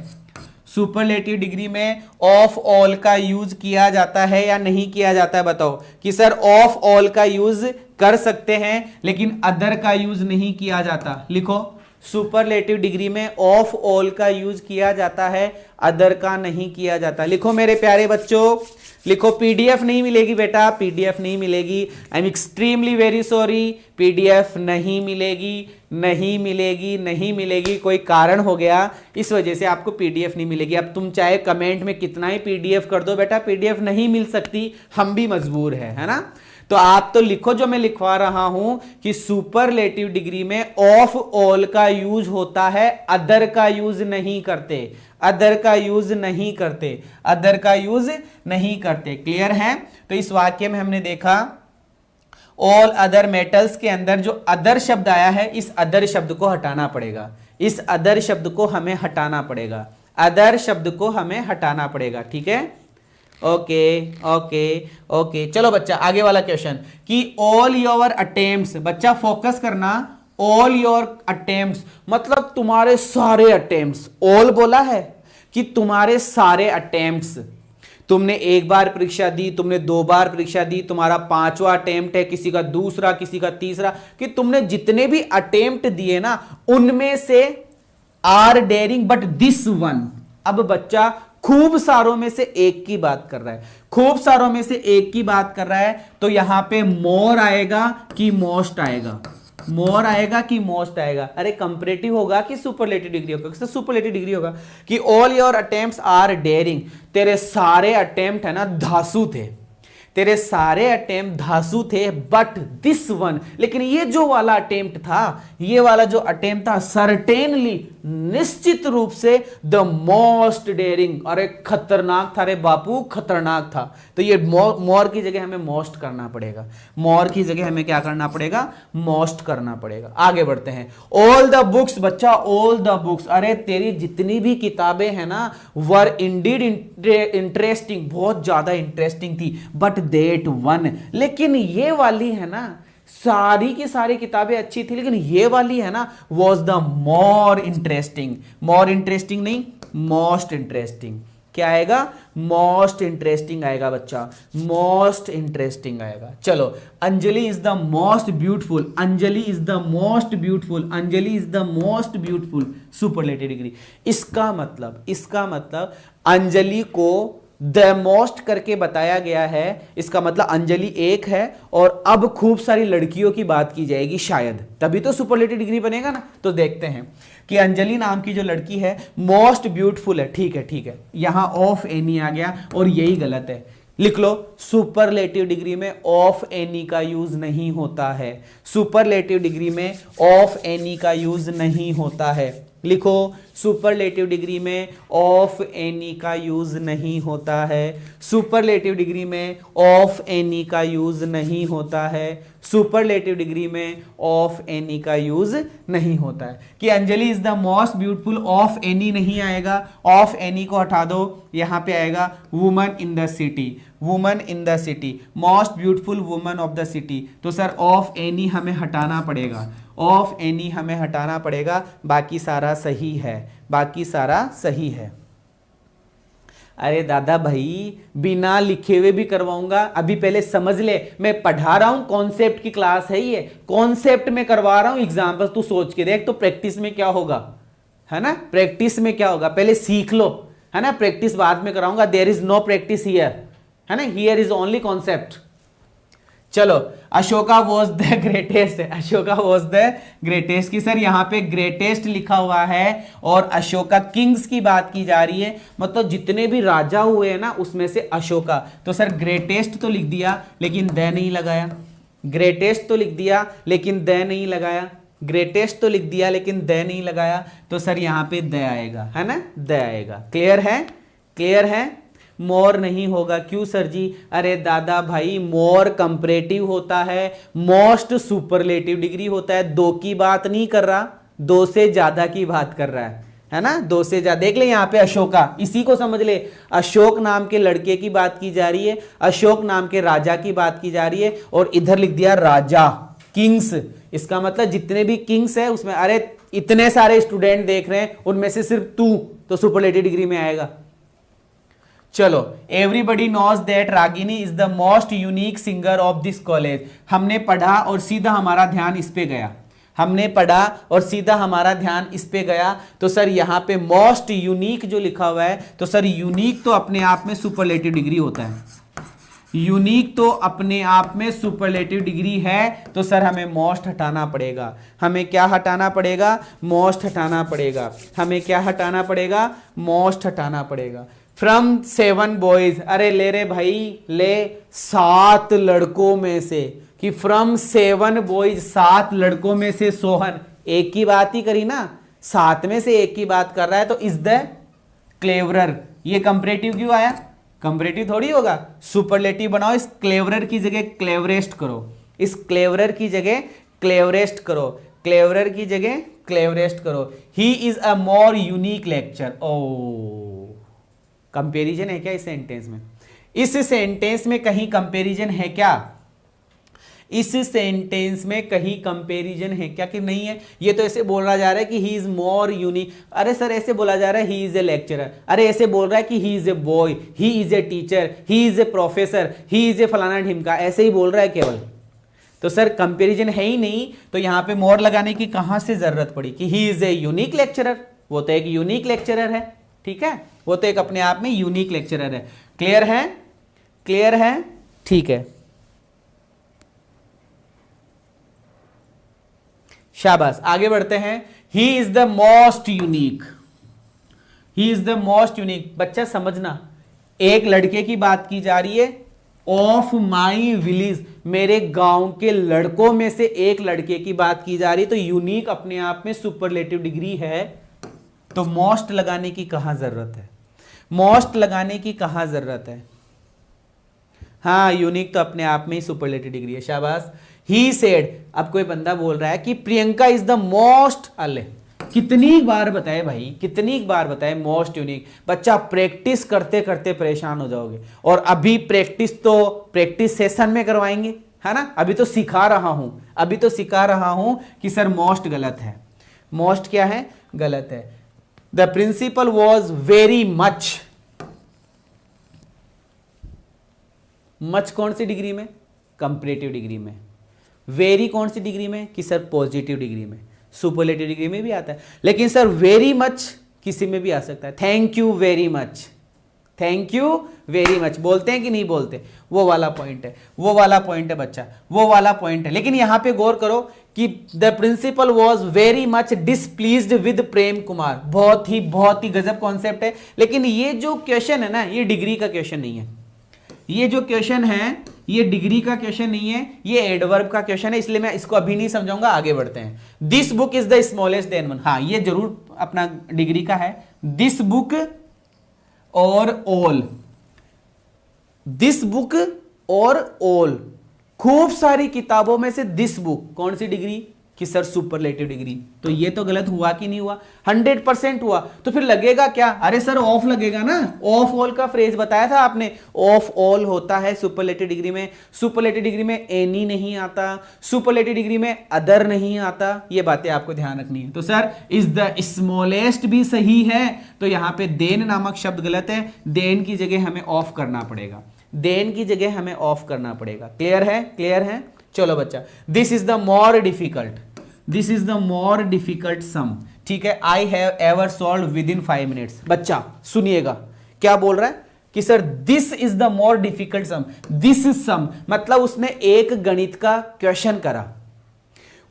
सुपरलेटिव डिग्री में ऑफ ऑल का यूज किया जाता है या नहीं किया जाता है? बताओ कि सर ऑफ ऑल का यूज कर सकते हैं लेकिन अदर का यूज नहीं किया जाता। लिखो, सुपरलेटिव डिग्री में ऑफ ऑल का यूज किया जाता है, अदर का नहीं किया जाता। लिखो मेरे प्यारे बच्चों, लिखो। पीडीएफ नहीं मिलेगी बेटा, पीडीएफ नहीं मिलेगी। I am extremely very sorry, PDF नहीं मिलेगी, नहीं मिलेगी, नहीं मिलेगी। कोई कारण हो गया इस वजह से आपको पीडीएफ नहीं मिलेगी। अब तुम चाहे कमेंट में कितना ही पीडीएफ कर दो बेटा, पीडीएफ नहीं मिल सकती, हम भी मजबूर है ना। तो आप तो लिखो जो मैं लिखवा रहा हूं कि सुपरलेटिव डिग्री में ऑफ ऑल का यूज होता है, अदर का यूज नहीं करते, अदर का यूज नहीं करते, अदर का यूज नहीं करते। क्लियर है? तो इस वाक्य में हमने देखा ऑल अदर मेटल्स के अंदर जो अदर शब्द आया है, इस अदर शब्द को हटाना पड़ेगा। इस अदर शब्द को हमें हटाना पड़ेगा, अदर शब्द को हमें हटाना पड़ेगा। ठीक है, ओके ओके ओके। चलो बच्चा आगे वाला क्वेश्चन कि ऑल योर अटेम्प्ट्स, बच्चा फोकस करना, ऑल योर अटेम्प्ट्स मतलब तुम्हारे सारे अटेम्प्ट्स। ऑल बोला है कि तुम्हारे सारे अटेम्प्ट्स। तुमने एक बार परीक्षा दी, तुमने 2 बार परीक्षा दी, तुम्हारा 5वां अटेम्प्ट है, किसी का दूसरा, किसी का तीसरा, कि तुमने जितने भी अटेम्प्ट दिए ना उनमें से are daring but this one. अब बच्चा खूब सारों में से एक की बात कर रहा है, खूब सारों में से एक की बात कर रहा है, तो यहां पे मोर आएगा कि मोस्ट आएगा, मोर आएगा कि मोस्ट आएगा। अरे कंपैरेटिव होगा कि सुपरलेटिव डिग्री होगा? सुपरलेटिव डिग्री होगा कि all your attempts are daring, तेरे सारे अटेम्प्ट है ना धांसू थे, तेरे सारे अटेम्प्ट धांसू थे, बट दिस वन, लेकिन ये जो वाला अटेम्प्ट था, ये वाला जो अटेम्प्ट था, सर्टेनली निश्चित रूप से द मोस्ट डेयरिंग, अरे खतरनाक था रे बापू, खतरनाक था। तो ये मोर की जगह हमें मोस्ट करना पड़ेगा, मोर की जगह हमें क्या करना पड़ेगा? मोस्ट करना पड़ेगा। आगे बढ़ते हैं। ऑल द बुक्स, बच्चा ऑल द बुक्स, अरे तेरी जितनी भी किताबें हैं ना, वर इंडीड इंटरेस्टिंग, बहुत ज्यादा इंटरेस्टिंग थी, बट दैट वन, लेकिन ये वाली है ना, सारी की सारी किताबें अच्छी थी, लेकिन ये वाली है ना, was the more interesting. More interesting नहीं, मोस्ट इंटरेस्टिंग। क्या आएगा? मोस्ट इंटरेस्टिंग आएगा बच्चा, मोस्ट इंटरेस्टिंग आएगा। चलो, Anjali is the most beautiful, Anjali is the most beautiful, Anjali is the most beautiful, superlative degree. इसका मतलब अंजलि को द मोस्ट करके बताया गया है, इसका मतलब अंजलि एक है और अब खूब सारी लड़कियों की बात की जाएगी शायद, तभी तो सुपरलेटिव डिग्री बनेगा ना। तो देखते हैं कि अंजलि नाम की जो लड़की है मोस्ट ब्यूटीफुल है, ठीक है, यहां ऑफ एनी आ गया और यही गलत है। लिख लो, सुपरलेटिव डिग्री में ऑफ एनी का यूज नहीं होता है, सुपरलेटिव डिग्री में ऑफ एनी का यूज नहीं होता है। लिखो, सुपरलेटिव डिग्री में ऑफ एनी का यूज नहीं होता है, सुपरलेटिव डिग्री में ऑफ एनी का यूज नहीं होता है, सुपरलेटिव डिग्री में ऑफ एनी का यूज नहीं होता है। कि Anjali is the most beautiful, of any नहीं आएगा, ऑफ एनी को हटा दो, यहां पे आएगा woman in the city, woman in the city, most beautiful woman of the city. तो सर ऑफ एनी हमें हटाना पड़ेगा, ऑफ एनी हमें हटाना पड़ेगा, बाकी सारा सही है, बाकी सारा सही है। अरे दादा भाई, बिना लिखे हुए भी करवाऊंगा, अभी पहले समझ ले, मैं पढ़ा रहा हूं, कॉन्सेप्ट की क्लास है ये, कॉन्सेप्ट में करवा रहा हूं एग्जाम्पल, तू सोच के देख तो प्रैक्टिस में क्या होगा, है ना, प्रैक्टिस में क्या होगा, पहले सीख लो, है ना, प्रैक्टिस बाद में कराऊंगा। There is no practice here, है ना, हियर इज ओनली कॉन्सेप्ट। चलो, Ashoka was the greatest, Ashoka was the greatest की सर यहां पे ग्रेटेस्ट लिखा हुआ है और अशोका किंग्स की बात की जा रही है, मतलब जितने भी राजा हुए हैं ना उसमें से अशोका। तो सर ग्रेटेस्ट तो लिख दिया लेकिन द नहीं लगाया, ग्रेटेस्ट तो लिख दिया लेकिन द नहीं लगाया, ग्रेटेस्ट तो लिख दिया लेकिन द नहीं लगाया, तो सर यहां पे द आएगा, है ना, द आएगा। क्लियर है, क्लियर है। मोर नहीं होगा, क्यों सर जी? अरे दादा भाई, मोर कंपैरेटिव होता है, मोस्ट सुपरलेटिव डिग्री होता है, दो की बात नहीं कर रहा, दो से ज्यादा की बात कर रहा है ना, दो से ज्यादा। देख ले यहाँ पे अशोका, इसी को समझ ले, अशोक नाम के लड़के की बात की जा रही है, अशोक नाम के राजा की बात की जा रही है, और इधर लिख दिया राजा, किंग्स। इसका मतलब जितने भी किंग्स है उसमें, अरे इतने सारे स्टूडेंट देख रहे हैं, उनमें से सिर्फ तू तो सुपरलेटिव डिग्री में आएगा। चलो, everybody knows that Ragini is the most unique singer of this college. हमने पढ़ा और सीधा हमारा ध्यान इस पे गया, हमने पढ़ा और सीधा हमारा ध्यान इस पे गया, तो सर यहाँ पे मोस्ट यूनिक जो लिखा हुआ है, तो सर यूनिक तो अपने आप में सुपरलेटिव डिग्री होता है, यूनिक तो अपने आप में सुपरलेटिव डिग्री है, तो सर हमें मोस्ट हटाना पड़ेगा। हमें क्या हटाना पड़ेगा? मोस्ट हटाना पड़ेगा। हमें क्या हटाना पड़ेगा? मोस्ट हटाना पड़ेगा। फ्रॉम 7 बॉयज, अरे ले रे भाई ले, 7 लड़कों में से, कि फ्रॉम 7 बॉयज, 7 लड़कों में से सोहन, एक की बात ही करी ना, 7 में से एक की बात कर रहा है, तो इज द क्लेवरर। ये कंपैरेटिव क्यों आया? कंपैरेटिव थोड़ी होगा, सुपरलेटिव बनाओ, इस क्लेवरर की जगह क्लेवरेस्ट करो, इस क्लेवरर की जगह क्लेवरेस्ट करो, क्लेवरर की जगह क्लेवरेस्ट करो। He is a more unique lecture. ओ, कंपैरिजन है क्या इस सेंटेंस में? इस सेंटेंस में कहीं कंपैरिजन है क्या? इस सेंटेंस में कहीं कंपैरिजन है क्या कि नहीं है? ये तो ऐसे बोला जा रहा है कि ही इज मोर यूनिक। अरे सर ऐसे बोला जा रहा है ही इज ए लेक्चरर, अरे ऐसे बोल रहा है कि he is a boy, he is a teacher, he is a professor, he is a फलाना ढिमका, ऐसे ही बोल रहा है केवल। तो सर कंपैरिजन है ही नहीं, तो यहां पे मोर लगाने की कहां से जरूरत पड़ी कि he is a unique lecturer? वो तो एक यूनिक लेक्चरर है, ठीक है, वो तो एक अपने आप में यूनिक लेक्चरर है। क्लियर है? क्लियर है? ठीक है, शाबाश। आगे बढ़ते हैं। He is the most unique, he is the most unique. बच्चा समझना, एक लड़के की बात की जा रही है, ऑफ माई विलेज, मेरे गांव के लड़कों में से एक लड़के की बात की जा रही है, तो यूनिक अपने आप में सुपरलेटिव डिग्री है, तो मोस्ट लगाने की कहां जरूरत है? मोस्ट लगाने की कहां जरूरत है? हाँ, यूनिक तो अपने आप में ही सुपरलेटिव डिग्री है, शाबाश। ही सेड, अब कोई बंदा बोल रहा है कि प्रियंका इज द मोस्ट, अले कितनी बार बताए भाई, कितनी बार बताए मोस्ट यूनिक। बच्चा प्रैक्टिस करते करते परेशान हो जाओगे, और अभी प्रैक्टिस तो प्रैक्टिस सेशन में करवाएंगे, है ना। अभी तो सिखा रहा हूं, अभी तो सिखा रहा हूं कि सर मोस्ट गलत है। मोस्ट क्या है? गलत है। The principal was very much, much कौन सी डिग्री में? कंपैरेटिव डिग्री में। वेरी कौन सी डिग्री में? कि सर पॉजिटिव डिग्री में। सुपरलेटिव डिग्री में भी आता है, लेकिन सर वेरी मच किसी में भी आ सकता है। Thank you very much, thank you very much बोलते हैं कि नहीं बोलते? वो वाला पॉइंट है, वो वाला पॉइंट है बच्चा, वो वाला पॉइंट है। लेकिन यहां पे गौर करो कि the principal was very much displeased with Prem Kumar. बहुत ही गजब कॉन्सेप्ट है। लेकिन ये जो क्वेश्चन है ना, ये डिग्री का क्वेश्चन नहीं है। ये जो क्वेश्चन है ये डिग्री का क्वेश्चन नहीं है, ये एडवर्ब का क्वेश्चन है, इसलिए मैं इसको अभी नहीं समझाऊंगा, आगे बढ़ते हैं। This book is the smallest than one, हाँ ये जरूर अपना डिग्री का है। दिस बुक और ऑल, दिस बुक और ऑल, खूब सारी किताबों में से दिस बुक कौन सी डिग्री? कि सर सुपरलेटिव डिग्री। तो ये तो गलत हुआ कि नहीं हुआ? 100% हुआ। तो फिर लगेगा क्या? अरे सर ऑफ लगेगा ना, ऑफ ऑल का फ्रेज बताया था आपने, ऑफ ऑल होता है सुपरलेटिव डिग्री में। सुपरलेटिव डिग्री में एनी नहीं आता, सुपरलेटिव डिग्री में अदर नहीं आता, ये बातें आपको ध्यान रखनी है। तो सर इज द स्मॉलेस्ट भी सही है, तो यहां पे देन नामक शब्द गलत है, देन की जगह हमें ऑफ करना पड़ेगा, देन की जगह हमें ऑफ करना पड़ेगा। क्लियर है? क्लियर है? चलो बच्चा, this is the more difficult, this is the more difficult sum, ठीक है, I have ever solve within 5 minutes. बच्चा सुनिएगा क्या बोल रहा है कि sir this is the more difficult sum, this is sum मतलब उसने एक गणित का क्वेश्चन करा,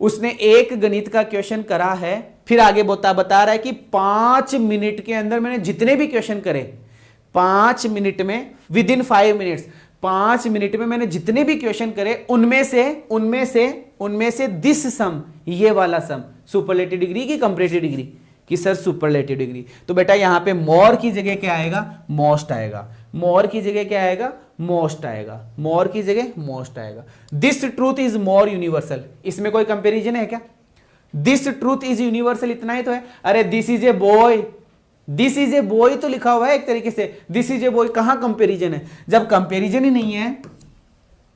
उसने एक गणित का क्वेश्चन करा है, फिर आगे बता रहा है कि 5 मिनट के अंदर मैंने जितने भी क्वेश्चन करे, 5 मिनट में, विद इन 5 मिनट्स, 5 मिनट में मैंने जितने भी क्वेश्चन करे उनमें से दिस सम, ये वाला सम, सुपरलेटिव डिग्री की कंपैरेटिव डिग्री? कि सर सुपरलेटिव डिग्री। तो बेटा यहां पे मोर की जगह क्या आएगा? मोस्ट आएगा। मोर की जगह क्या आएगा? मोस्ट आएगा। मोर की जगह मोस्ट आएगा। This truth is more universal, इसमें कोई कंपैरिजन है क्या? दिस ट्रूथ इज यूनिवर्सल इतना ही तो है। अरे this is a boy, this is a boy तो लिखा हुआ है एक तरीके से, दिस इज ए बॉय, कहां कंपैरिजन है? जब कंपैरिजन ही नहीं है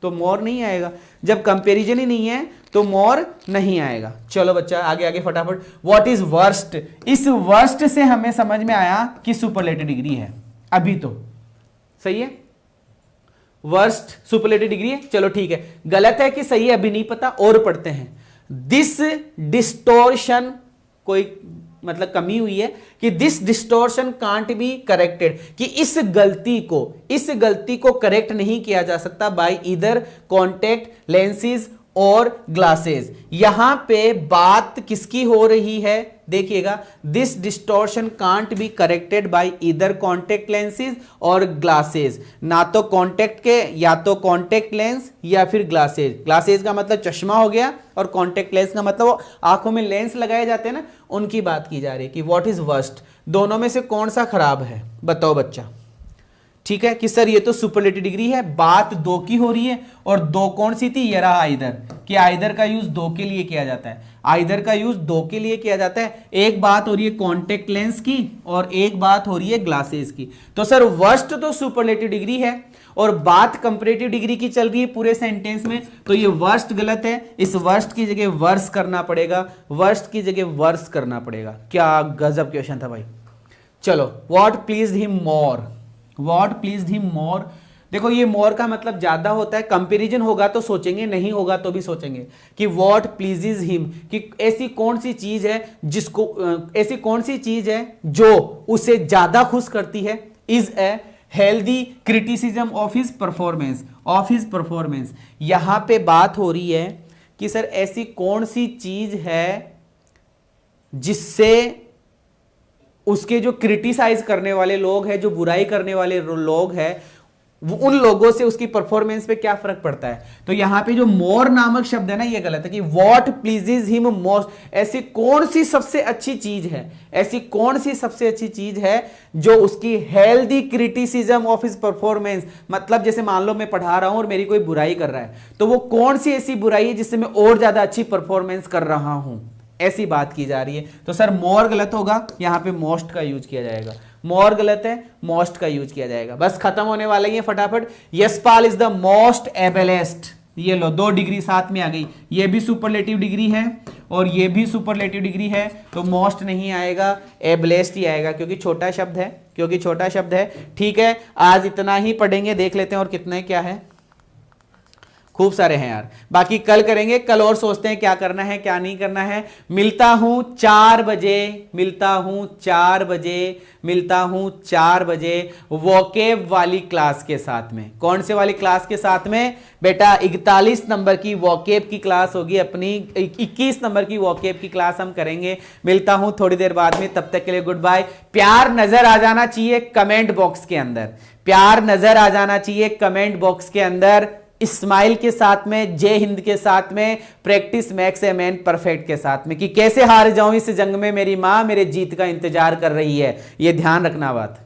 तो मोर नहीं आएगा, जब कंपैरिजन ही नहीं है तो मोर नहीं आएगा। चलो बच्चा आगे आगे फटाफट। What is worst? इस वर्स्ट से हमें समझ में आया कि सुपरलेटिव डिग्री है, अभी तो सही है, वर्स्ट सुपरलेटिव डिग्री है। चलो ठीक है, गलत है कि सही है अभी नहीं पता, और पढ़ते हैं। दिस डिस्टोर्शन, कोई मतलब कमी हुई है कि this distortion can't be corrected, कि इस गलती को करेक्ट नहीं किया जा सकता बाय ईदर कॉन्टेक्ट लेंसेज और ग्लासेस। यहां पे बात किसकी हो रही है? देखिएगा, this distortion can't be corrected bye either contact lenses और ग्लासेस, ना तो कॉन्टेक्ट के, या तो कॉन्टेक्ट लेंस या फिर ग्लासेस। ग्लासेस का मतलब चश्मा हो गया, और कॉन्टेक्ट लेंस का मतलब आंखों में लेंस लगाए जाते हैं ना, उनकी बात की जा रही है कि व्हाट इज वर्स्ट, दोनों में से कौन सा खराब है? बताओ बच्चा। ठीक है कि सर ये तो सुपरलेटिव डिग्री है, बात दो की हो रही है, और दो कौन सी थी? ये रहा आइदर, कि आइदर का यूज दो के लिए किया जाता है, आइदर का यूज दो के लिए किया जाता है। एक बात हो रही है कॉन्टेक्ट लेंस की, और एक बात हो रही है ग्लासेस की। तो सर वर्स्ट तो सुपरलेटिव डिग्री है, और बात कंपैरेटिव डिग्री की चल रही है पूरे सेंटेंस में, तो ये वर्स्ट गलत है, इस वर्स्ट की जगह वर्स करना पड़ेगा, वर्स्ट की जगह वर्स करना पड़ेगा। क्या गजब क्वेश्चन था भाई। चलो, what pleased him more, what pleased him more, देखो ये मोर का मतलब ज्यादा होता है, कंपैरिजन होगा तो सोचेंगे, नहीं होगा तो भी सोचेंगे कि व्हाट प्लीजेज हिम, कि ऐसी कौन सी चीज है जिसको, ऐसी कौन सी चीज है जो उसे ज्यादा खुश करती है। Is a healthy criticism of his performance, of his performance. यहां पे बात हो रही है कि सर ऐसी कौन सी चीज है जिससे उसके जो क्रिटिसाइज करने वाले लोग हैं, जो बुराई करने वाले लोग हैं, उन लोगों से उसकी परफॉर्मेंस पे क्या फर्क पड़ता है। तो यहां पे जो मोर नामक शब्द है ना, ये गलत है कि व्हाट प्लीजेज हिम मोस्ट, ऐसी कौन सी सबसे अच्छी चीज है, ऐसी कौन सी सबसे अच्छी चीज है जो उसकी healthy criticism of his performance, मतलब जैसे मान लो मैं पढ़ा रहा हूं और मेरी कोई बुराई कर रहा है, तो वो कौन सी ऐसी बुराई है जिससे मैं और ज्यादा अच्छी परफॉर्मेंस कर रहा हूं, ऐसी बात की जा रही है। तो सर मोर गलत होगा, यहां पे मोस्ट का यूज किया जाएगा। मोर गलत है, मोस्ट का यूज किया जाएगा। बस खत्म होने वाला ही है फटाफट। Yashpal is the most ablest, ये लो 2 डिग्री साथ में आ गई, ये भी सुपरलेटिव डिग्री है और ये भी सुपरलेटिव डिग्री है, तो मोस्ट नहीं आएगा, एबलेस्ट ही आएगा, क्योंकि छोटा शब्द है, क्योंकि छोटा शब्द है। ठीक है, आज इतना ही पढ़ेंगे, देख लेते हैं और कितने क्या है, खूब सारे हैं यार, बाकी कल करेंगे। कल और सोचते हैं क्या करना है क्या नहीं करना है। मिलता हूं 4 बजे, मिलता हूं 4 बजे, मिलता हूं 4 बजे वोकेब वाली क्लास के साथ में। कौन से वाली क्लास के साथ में बेटा? 41 नंबर की वोकेब की क्लास होगी अपनी, 21 नंबर की वोकेब की क्लास हम करेंगे। मिलता हूं थोड़ी देर बाद में, तब तक के लिए गुड बाय। प्यार नजर आ जाना चाहिए कमेंट बॉक्स के अंदर, प्यार नजर आ जाना चाहिए कमेंट बॉक्स के अंदर, स्माइल के साथ में, जय हिंद के साथ में, practice max a man perfect के साथ में, कि कैसे हार जाऊं इस जंग में, मेरी मां मेरे जीत का इंतजार कर रही है। ये ध्यान रखना बात।